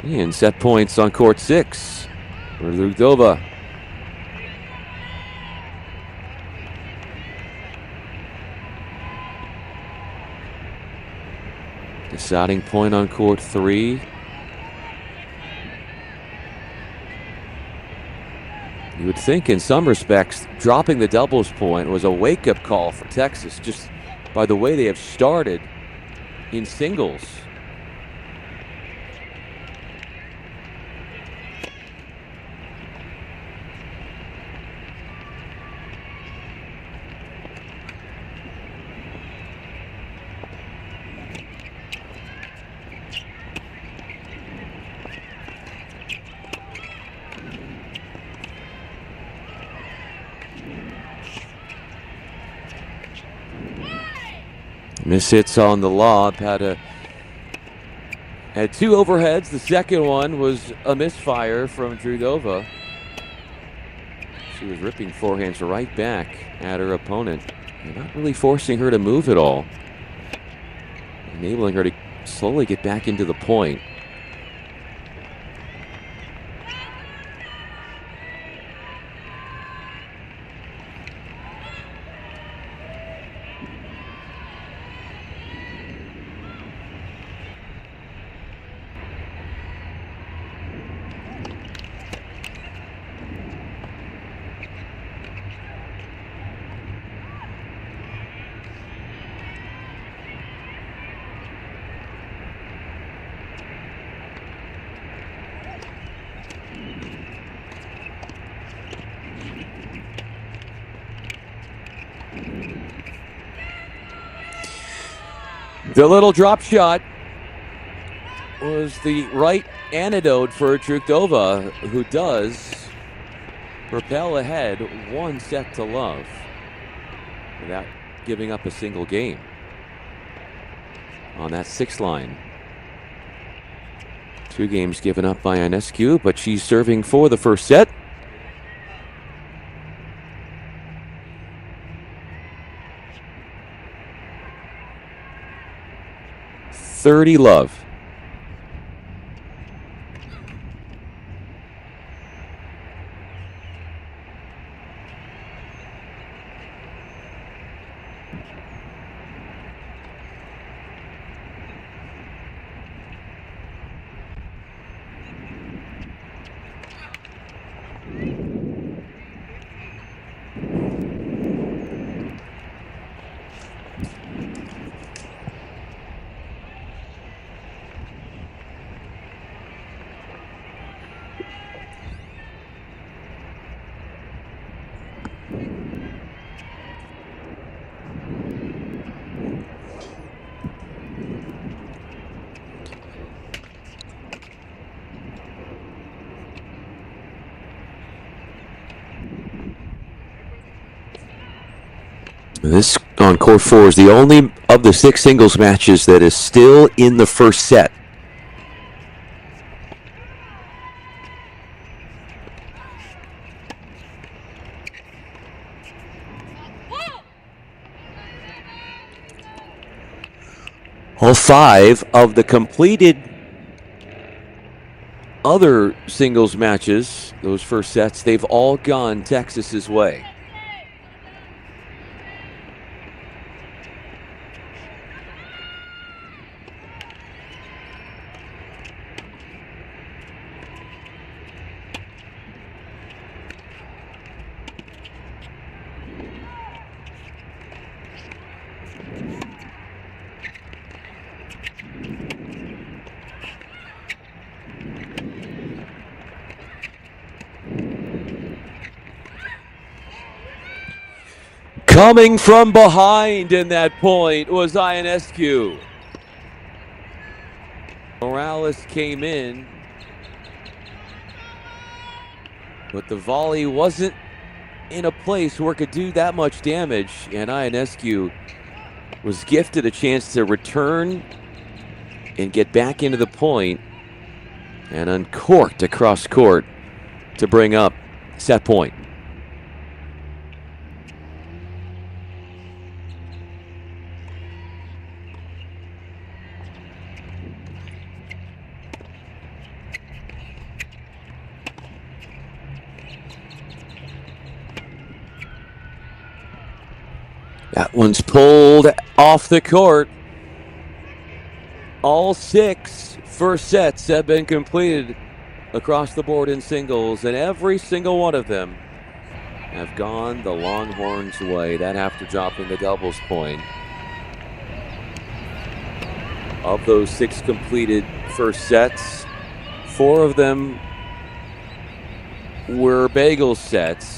And set points on court 6 for Ludova. Deciding point on court 3. You would think in some respects dropping the doubles point was a wake-up call for Texas just by the way they have started in singles. Miss hits on the lob, had 2 overheads. The second one was a misfire from Drudova. She was ripping forehands right back at her opponent. And not really forcing her to move at all. Enabling her to slowly get back into the point. The little drop shot was the right antidote for Trukdova, who does propel ahead 1-0 without giving up a single game on that 6th line. 2 games given up by Ionescu, but she's serving for the first set. Love. This on court 4 is the only of the 6 singles matches that is still in the first set. All 5 of the completed other singles matches, those first sets, they've all gone Texas's way. Coming from behind in that point was Ionescu. Morales came in, but the volley wasn't in a place where it could do that much damage, and Ionescu was gifted a chance to return and get back into the point and uncorked across court to bring up set point. That one's pulled off the court. All 6 first sets have been completed across the board in singles, and every single one of them have gone the Longhorns' way. That after dropping the doubles point. Of those 6 completed first sets, 4 of them were bagel sets.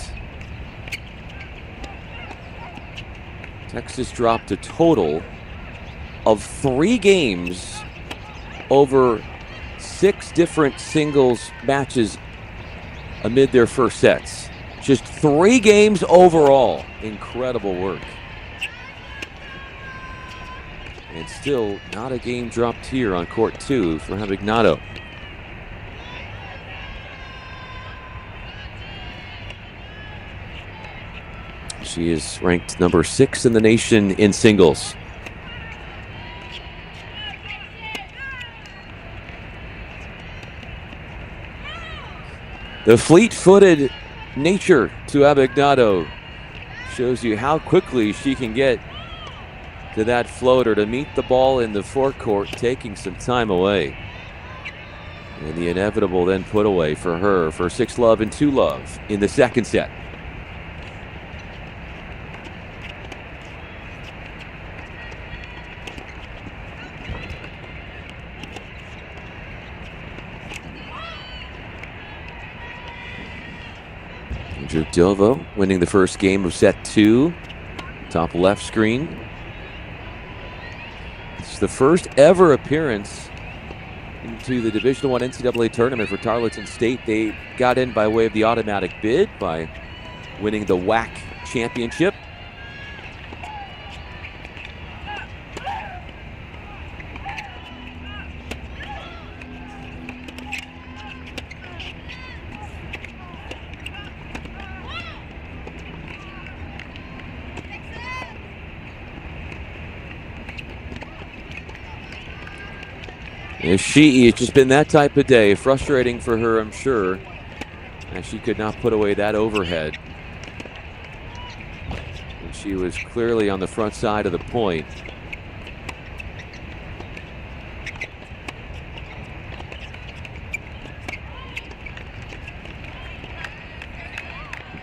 Texas dropped a total of 3 games over 6 different singles matches amid their first sets. Just 3 games overall. Incredible work. And still not a game dropped here on court 2 for Abignado. She is ranked number 6 in the nation in singles. The fleet-footed nature to Abignado shows you how quickly she can get to that floater to meet the ball in the forecourt, taking some time away. And the inevitable then put away for her for 6-love and 2-love in the second set. Trukdova winning the first game of set 2. Top left screen. It's the first ever appearance into the Division I NCAA tournament for Tarleton State. They got in by way of the automatic bid by winning the WAC championship. It's just been that type of day. Frustrating for her, I'm sure, as she could not put away that overhead. And she was clearly on the front side of the point.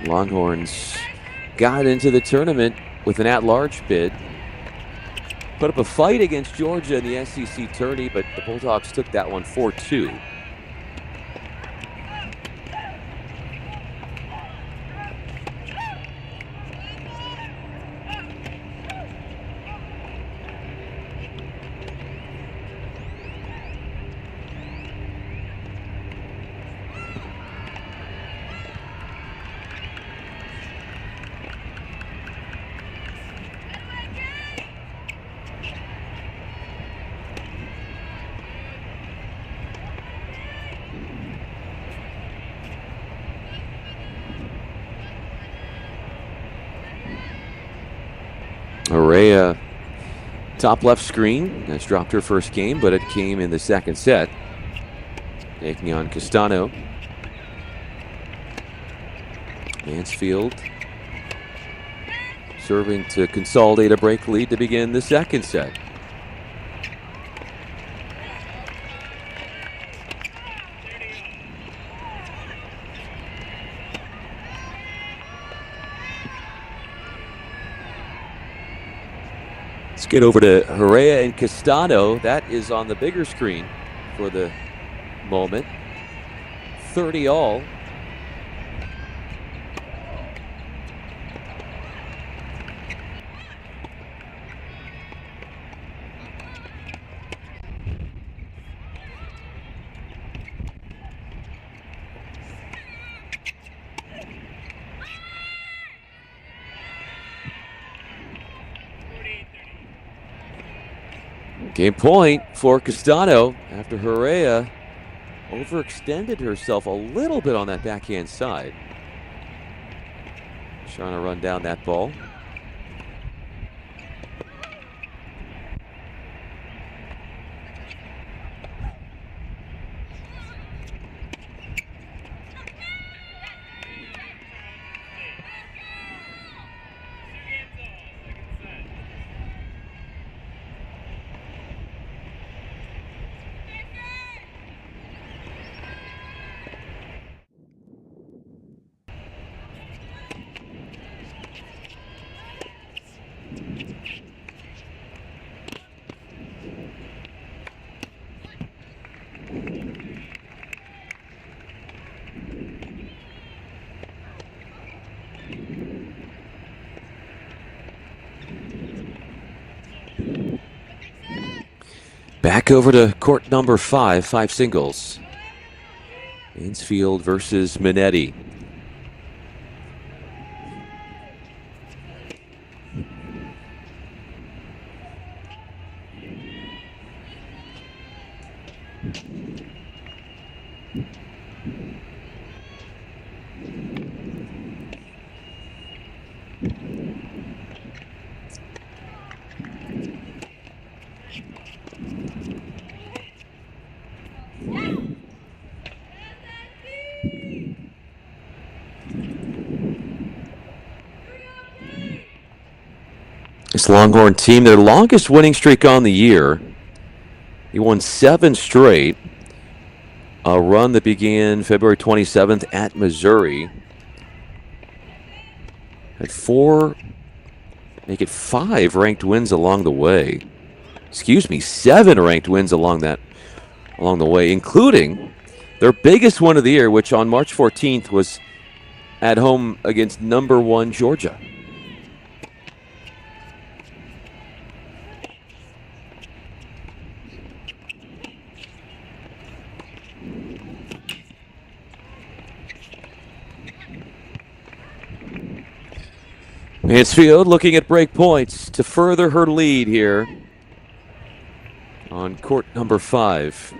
Longhorns got into the tournament with an at-large bid. Put up a fight against Georgia in the SEC tourney, but the Bulldogs took that one 4-2. Araya, top left screen, has dropped her first game, but it came in the second set. Taking on Castano. Mansfield serving to consolidate a break lead to begin the second set. Let's get over to Herrera and Castano. That is on the bigger screen for the moment. 30 all. Game point for Castano after Herrera overextended herself a little bit on that backhand side. Trying to run down that ball. Back over to court number 5, 5 singles. Mansfield versus Minetti. This Longhorn team, their longest winning streak on the year. He won 7 straight. A run that began February 27th at Missouri. Had 4, make it 5 ranked wins along the way. 7 ranked wins along the way, including their biggest one of the year, which on March 14th was at home against number 1 Georgia. Mansfield looking at break points to further her lead here on court number 5.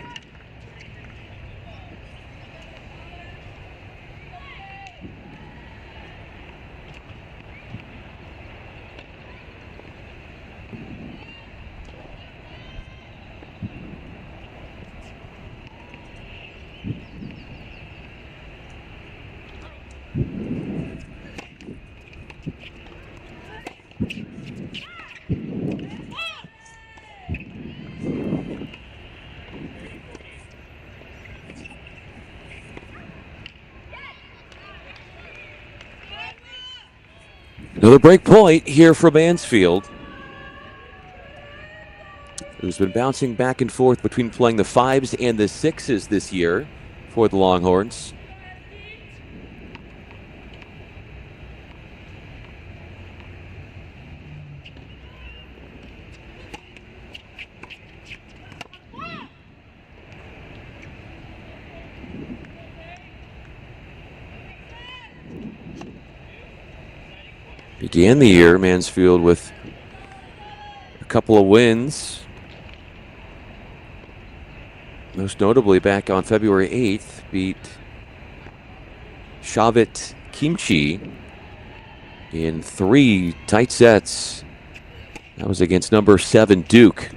Another break point here for Mansfield, who's been bouncing back and forth between playing the 5s and the 6s this year for the Longhorns. Began the year, Mansfield, with a couple of wins. Most notably, back on February 8th, beat Shavit Kimchi in 3 tight sets. That was against number 7 Duke.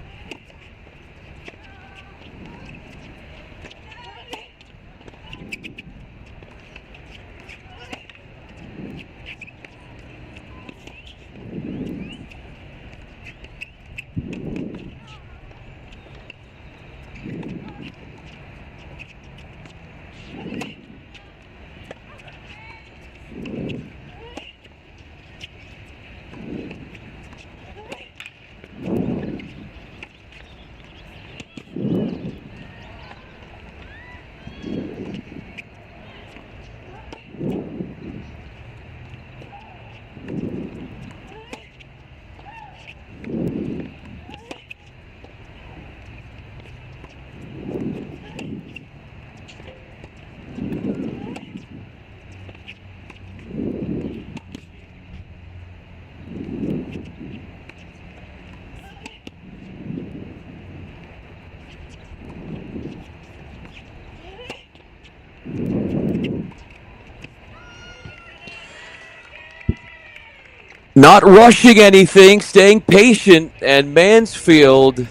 Not rushing anything, staying patient, and Mansfield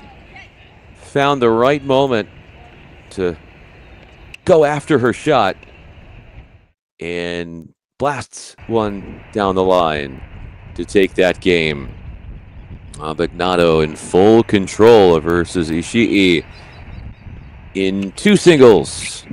found the right moment to go after her shot and blasts one down the line to take that game. Abignato in full control versus Ishii in 2 singles.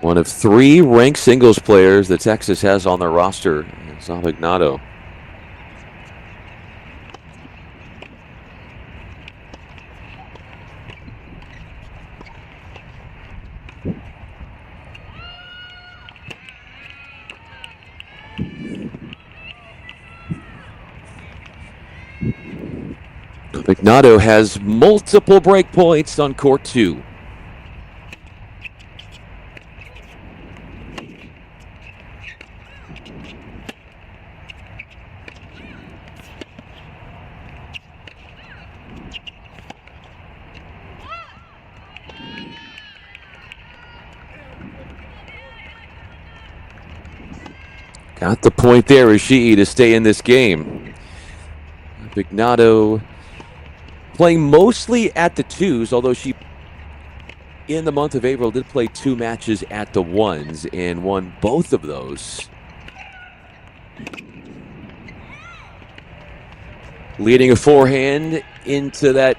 One of 3 ranked singles players that Texas has on their roster is Abignato. Abignato has multiple break points on court 2. Got the point there, Ishii, to stay in this game. Abignato playing mostly at the 2s, although she, in the month of April, did play 2 matches at the 1s and won both of those. Leading a forehand into that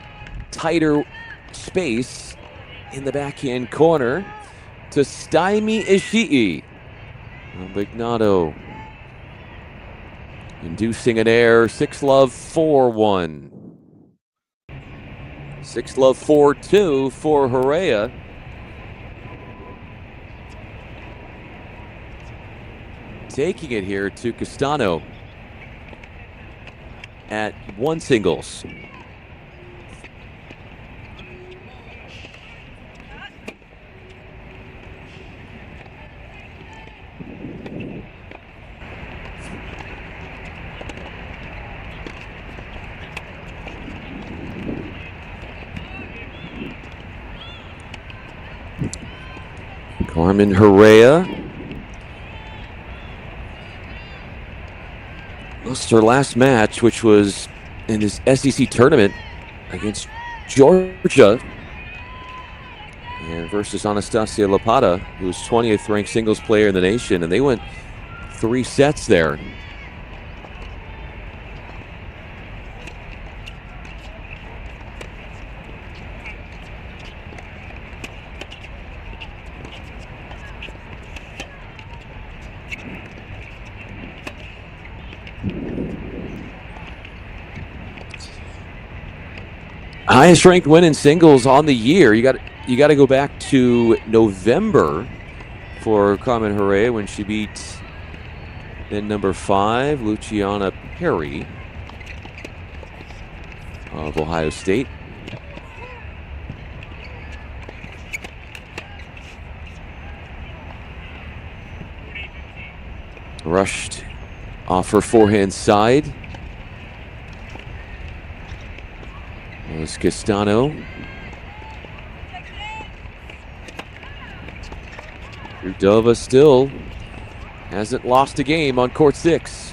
tighter space in the backhand corner to stymie Ishii. Abignato inducing an error. 6-love 4-1. 6-love 4-2 for Herrera. Taking it here to Castano at 1 singles. Carmen Herrera lost her last match, which was in this SEC tournament against Georgia, and versus Anastasia Lapata, who's 20th ranked singles player in the nation, and they went 3 sets there. Highest ranked win in singles on the year. You got to go back to November for Carmen Herrera when she beat then number 5 Luciana Perry of Ohio State. Rushed off her forehand side was Castano. Urdova still hasn't lost a game on court 6.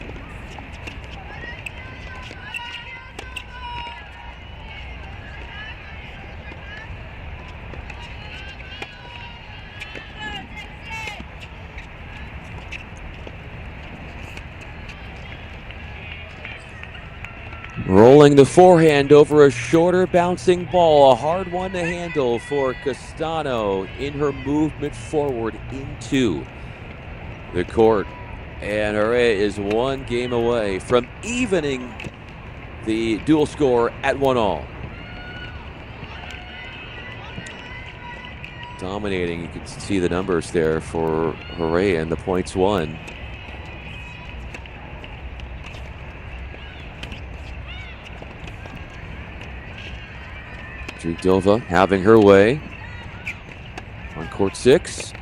Rolling the forehand over a shorter bouncing ball, a hard one to handle for Castano in her movement forward into the court. And Herrera is 1 game away from evening the dual score at 1-all. Dominating, you can see the numbers there for Herrera and the points won. Urdova having her way on court 6.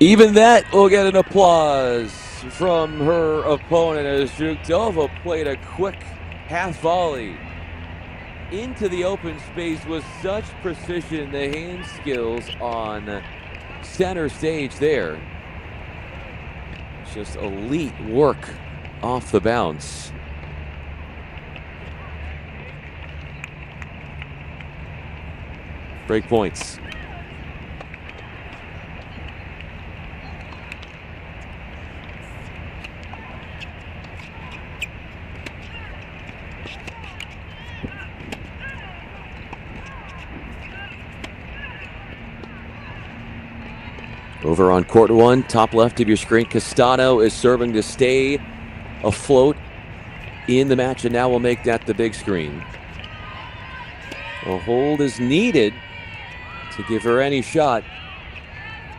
Even that will get an applause from her opponent as Urdova played a quick half volley into the open space with such precision. The hand skills on center stage there. Just elite work off the bounce. Break points. Over on court 1, top left of your screen, Castano is serving to stay afloat in the match, and now we'll make that the big screen. A hold is needed to give her any shot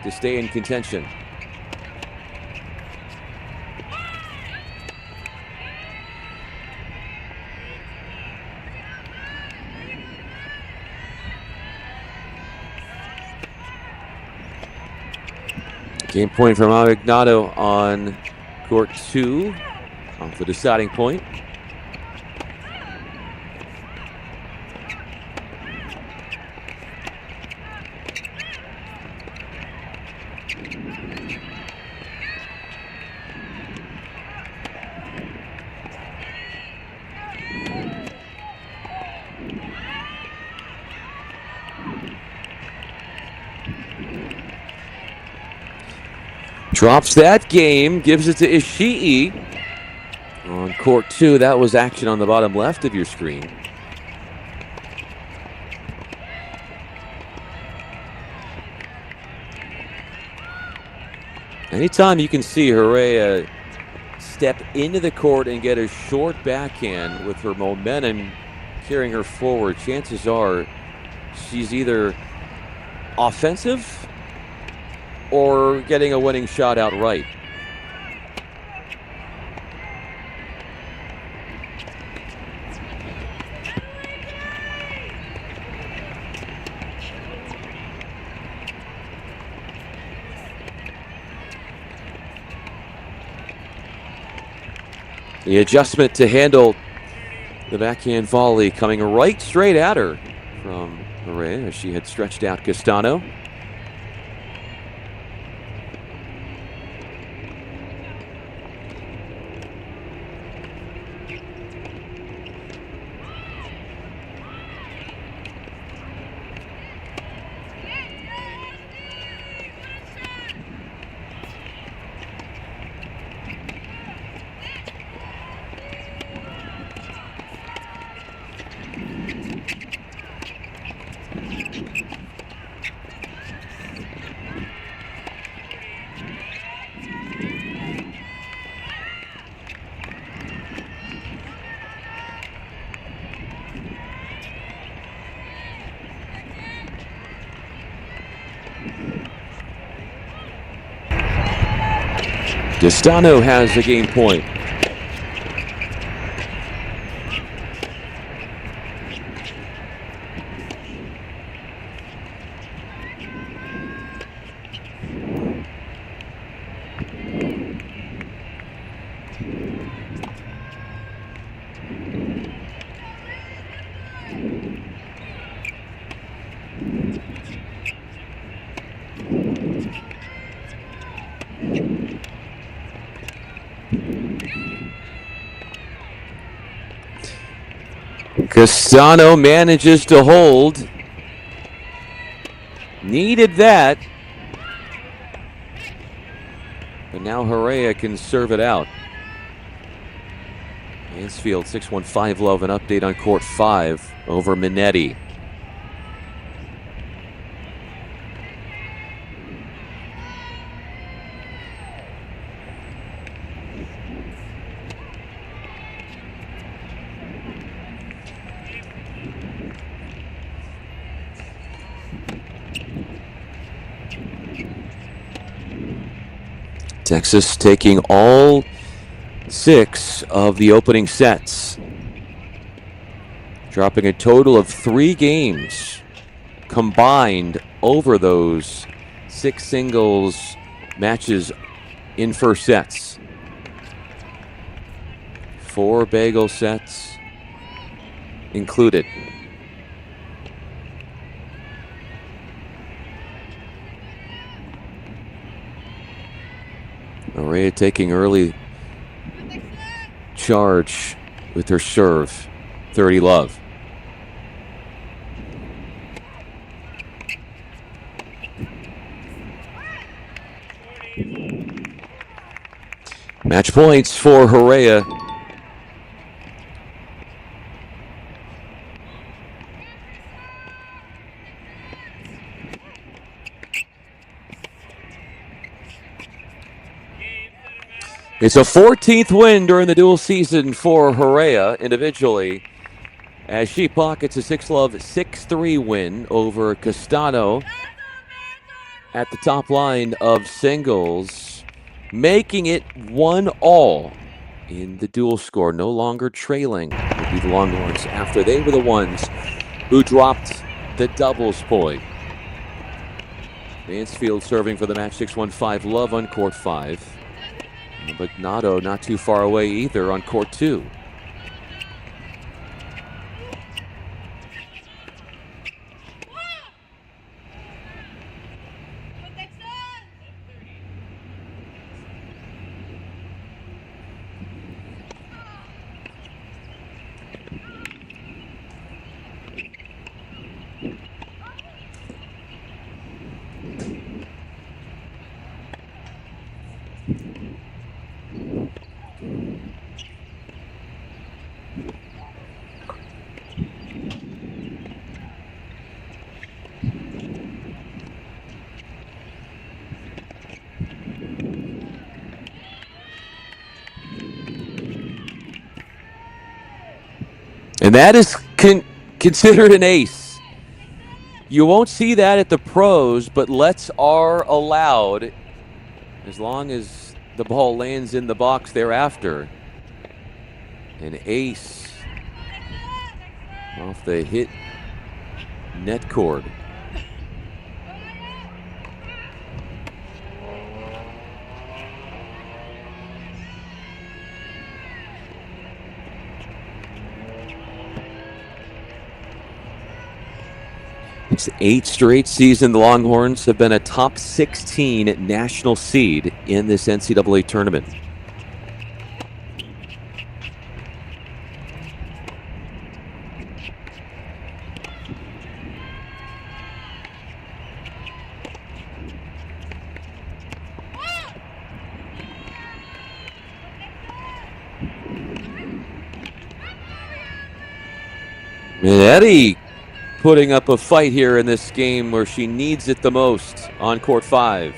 to stay in contention. Game point from Avignado on court 2 off the deciding point. Drops that game, gives it to Ishii on court 2. That was action on the bottom left of your screen. Anytime you can see Herrera step into the court and get a short backhand with her momentum carrying her forward, chances are she's either offensive or getting a winning shot outright. The adjustment to handle the backhand volley coming right straight at her from Herrera as she had stretched out Castano. Castano has a game point. Castano manages to hold. Needed that. But now Herrera can serve it out. Mansfield 615 Love, an update on court 5 over Minetti. Texas taking all 6 of the opening sets, dropping a total of 3 games combined over those 6 singles matches in first sets. 4 bagel sets included. Herrera taking early charge with her serve. 30 love. Match points for Herrera. It's a 14th win during the dual season for Herrera individually, as she pockets a 6-love 6-3 win over Castano at the top line of singles, making it 1-all in the dual score. No longer trailing would be the Longhorns after they were the ones who dropped the doubles point. Mansfield serving for the match. 615 Love on court 5. But Nato not too far away either on court 2. And that is considered an ace. You won't see that at the pros, but lets are allowed as long as the ball lands in the box thereafter. An ace off the hit net cord. It's 8 straight season the Longhorns have been a top 16 national seed in this NCAA tournament. Minetti putting up a fight here in this game where she needs it the most on court 5.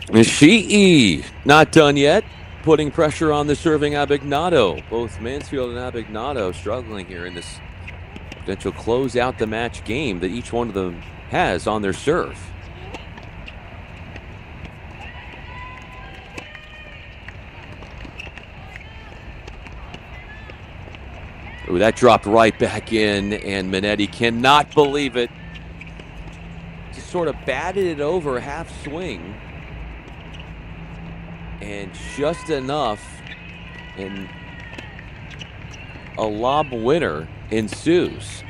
Ishii not done yet, putting pressure on the serving Abignado. Both Mansfield and Abignado struggling here in this potential close out the match game that each one of them has on their serve. Ooh, that dropped right back in, and Minetti cannot believe it. Just sort of batted it over half swing. And just enough, and a lob winner ensues.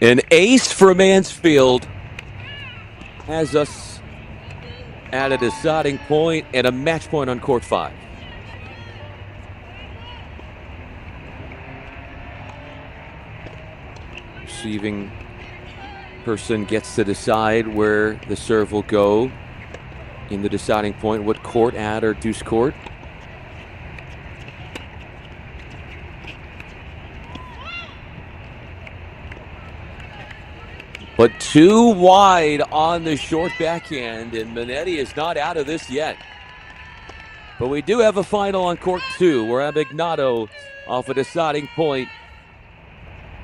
An ace for Mansfield has us at a deciding point and a match point on court 5. Receiving person gets to decide where the serve will go in the deciding point, what court, ad or deuce court. But too wide on the short backhand, and Minetti is not out of this yet. But we do have a final on court 2, where Abignado, off a deciding point,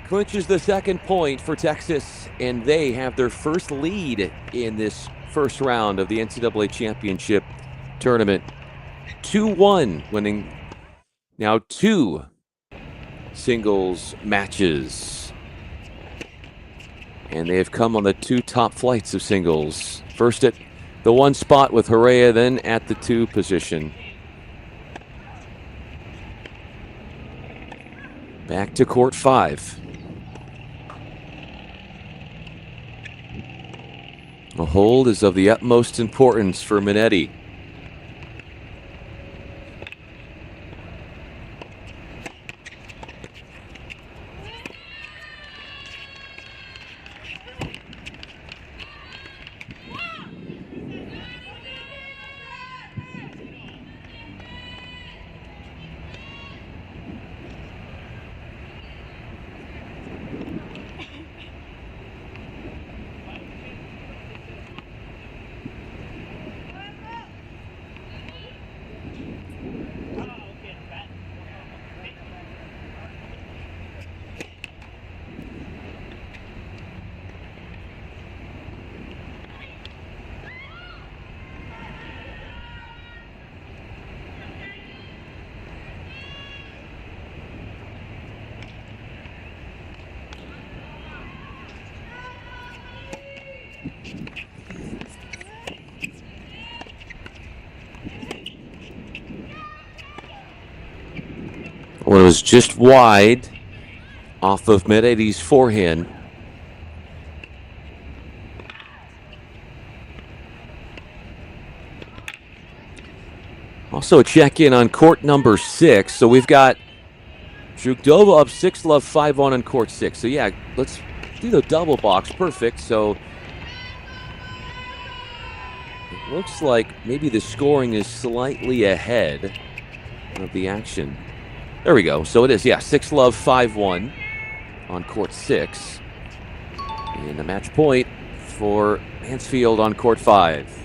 clinches the second point for Texas, and they have their first lead in this first round of the NCAA championship tournament. 2-1, winning now 2 singles matches. And they have come on the 2 top flights of singles. First at the 1 spot with Horea, then at the 2 position. Back to court 5. A hold is of the utmost importance for Minetti. Well, it was just wide off of Minetti's forehand. Also a check-in on court number 6. So we've got Zhukdova up 6-love 5-1 on court 6. So yeah, let's do the double box. Perfect. So it looks like maybe the scoring is slightly ahead of the action. There we go. So it is, yeah, 6-love 5-1 on court 6. And the match point for Mansfield on court 5.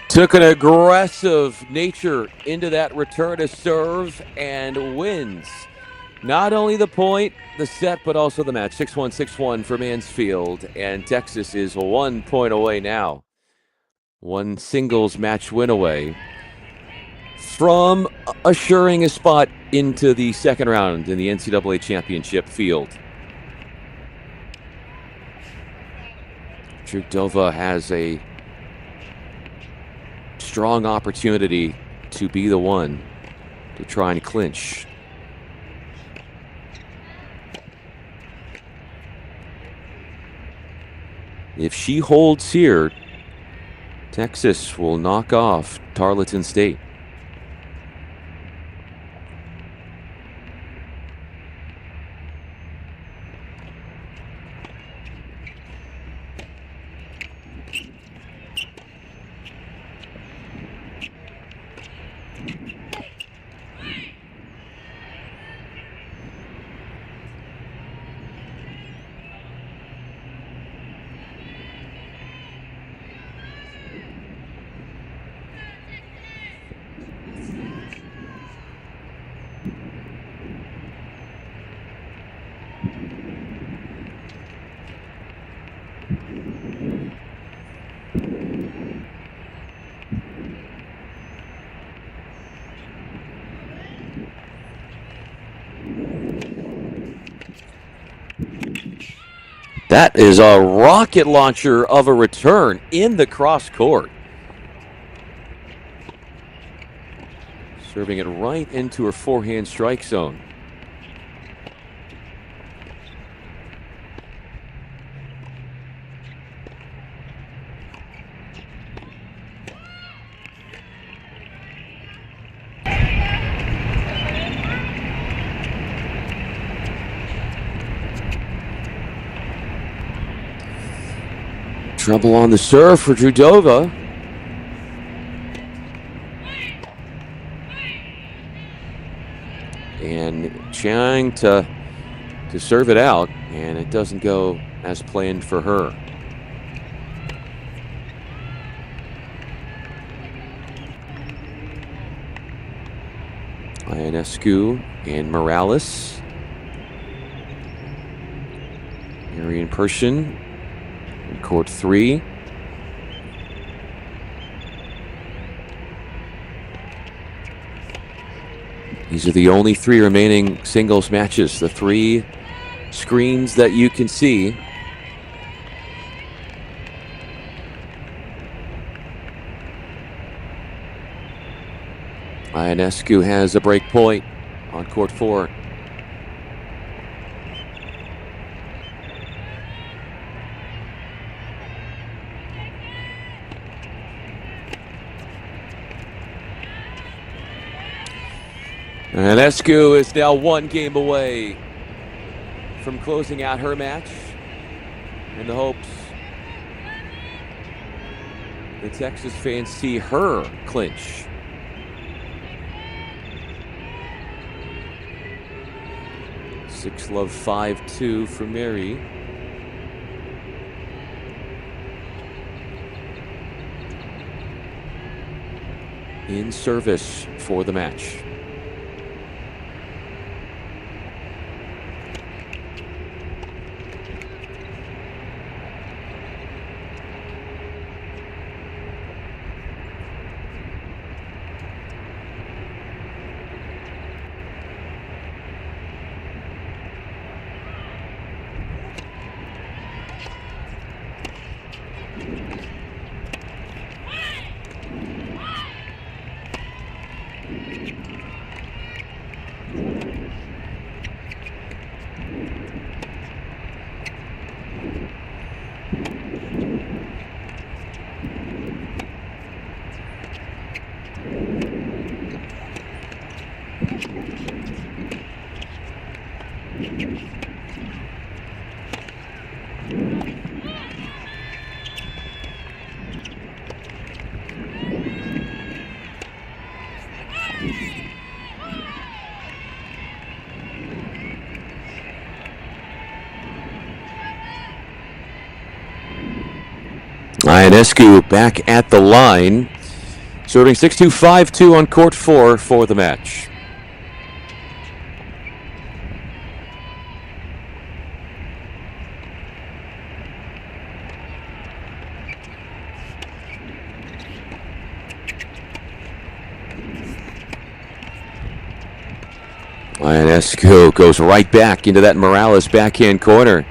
Took an aggressive nature into that return to serve and wins not only the point, the set, but also the match. 6-1, 6-1 for Mansfield, and Texas is 1 point away now. One singles match win away from assuring a spot into the second round in the NCAA championship field. Trudova has a strong opportunity to be the one to try and clinch. If she holds here, Texas will knock off Tarleton State. That is a rocket launcher of a return in the cross court. Serving it right into her forehand strike zone. Trouble on the serve for Trudova. And trying to serve it out, and it doesn't go as planned for her. Ionescu and Morales. Marion Persson in court 3. These are the only 3 remaining singles matches. The 3 screens that you can see. Ionescu has a break point on court 4. Ionescu is now 1 game away from closing out her match in the hopes the Texas fans see her clinch. Six love 5-2 for Mary. In service for the match. Ionescu back at the line, serving 6-2, 5-2 on court 4 for the match. Ionescu goes right back into that Morales backhand corner.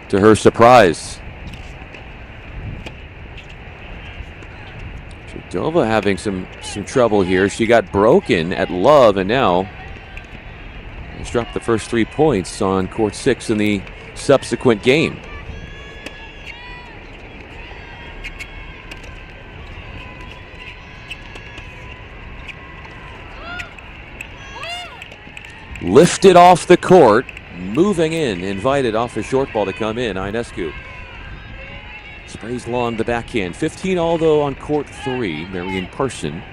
To her surprise. Dova having some trouble here. She got broken at love, and now has dropped the first 3 points on court 6 in the subsequent game. Lifted off the court, moving in, invited off the short ball to come in. Ionescu sprays long the backhand. 15 all though on court 3, Marion Parson.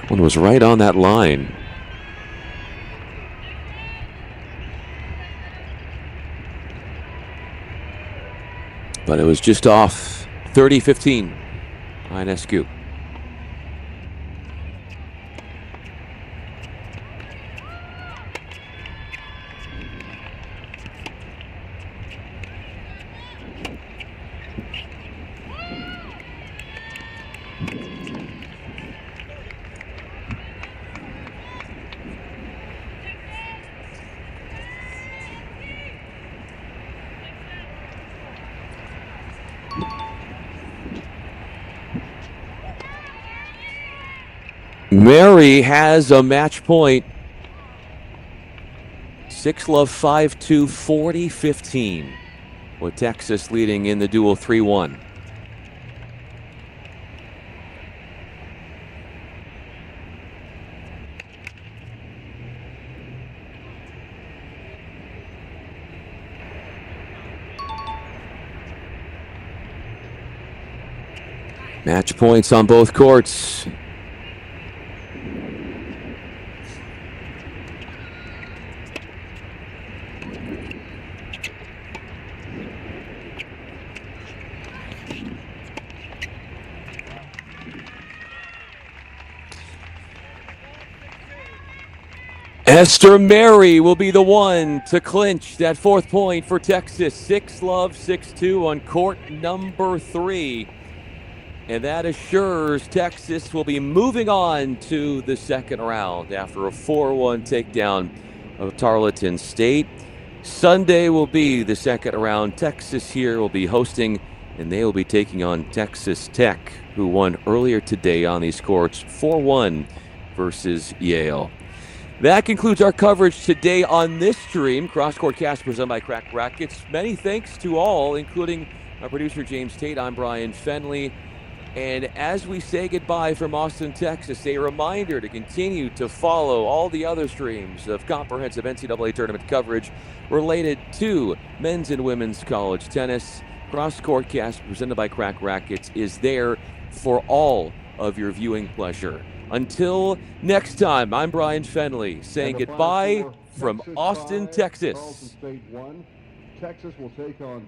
One was right on that line. But it was just off. 30-15. Ionescu. Mary has a match point. 6-love, 5-2, 40-15. With Texas leading in the duel 3-1. Match points on both courts. Esther Mary will be the one to clinch that 4th point for Texas. 6-love, 6-2 on court number 3. And that assures Texas will be moving on to the second round after a 4-1 takedown of Tarleton State. Sunday will be the second round. Texas here will be hosting, and they will be taking on Texas Tech, who won earlier today on these courts 4-1 versus Yale. That concludes our coverage today on this stream. Cross Court Cast presented by Crack Racquets. Many thanks to all, including our producer James Tate. I'm Bryan Fenley. And as we say goodbye from Austin, Texas, a reminder to continue to follow all the other streams of comprehensive NCAA tournament coverage related to men's and women's college tennis. Cross Court Cast presented by Crack Racquets is there for all of your viewing pleasure. Until next time, I'm Bryan Fenley saying goodbye from Austin, Texas. Tarleton State 1. Texas will take on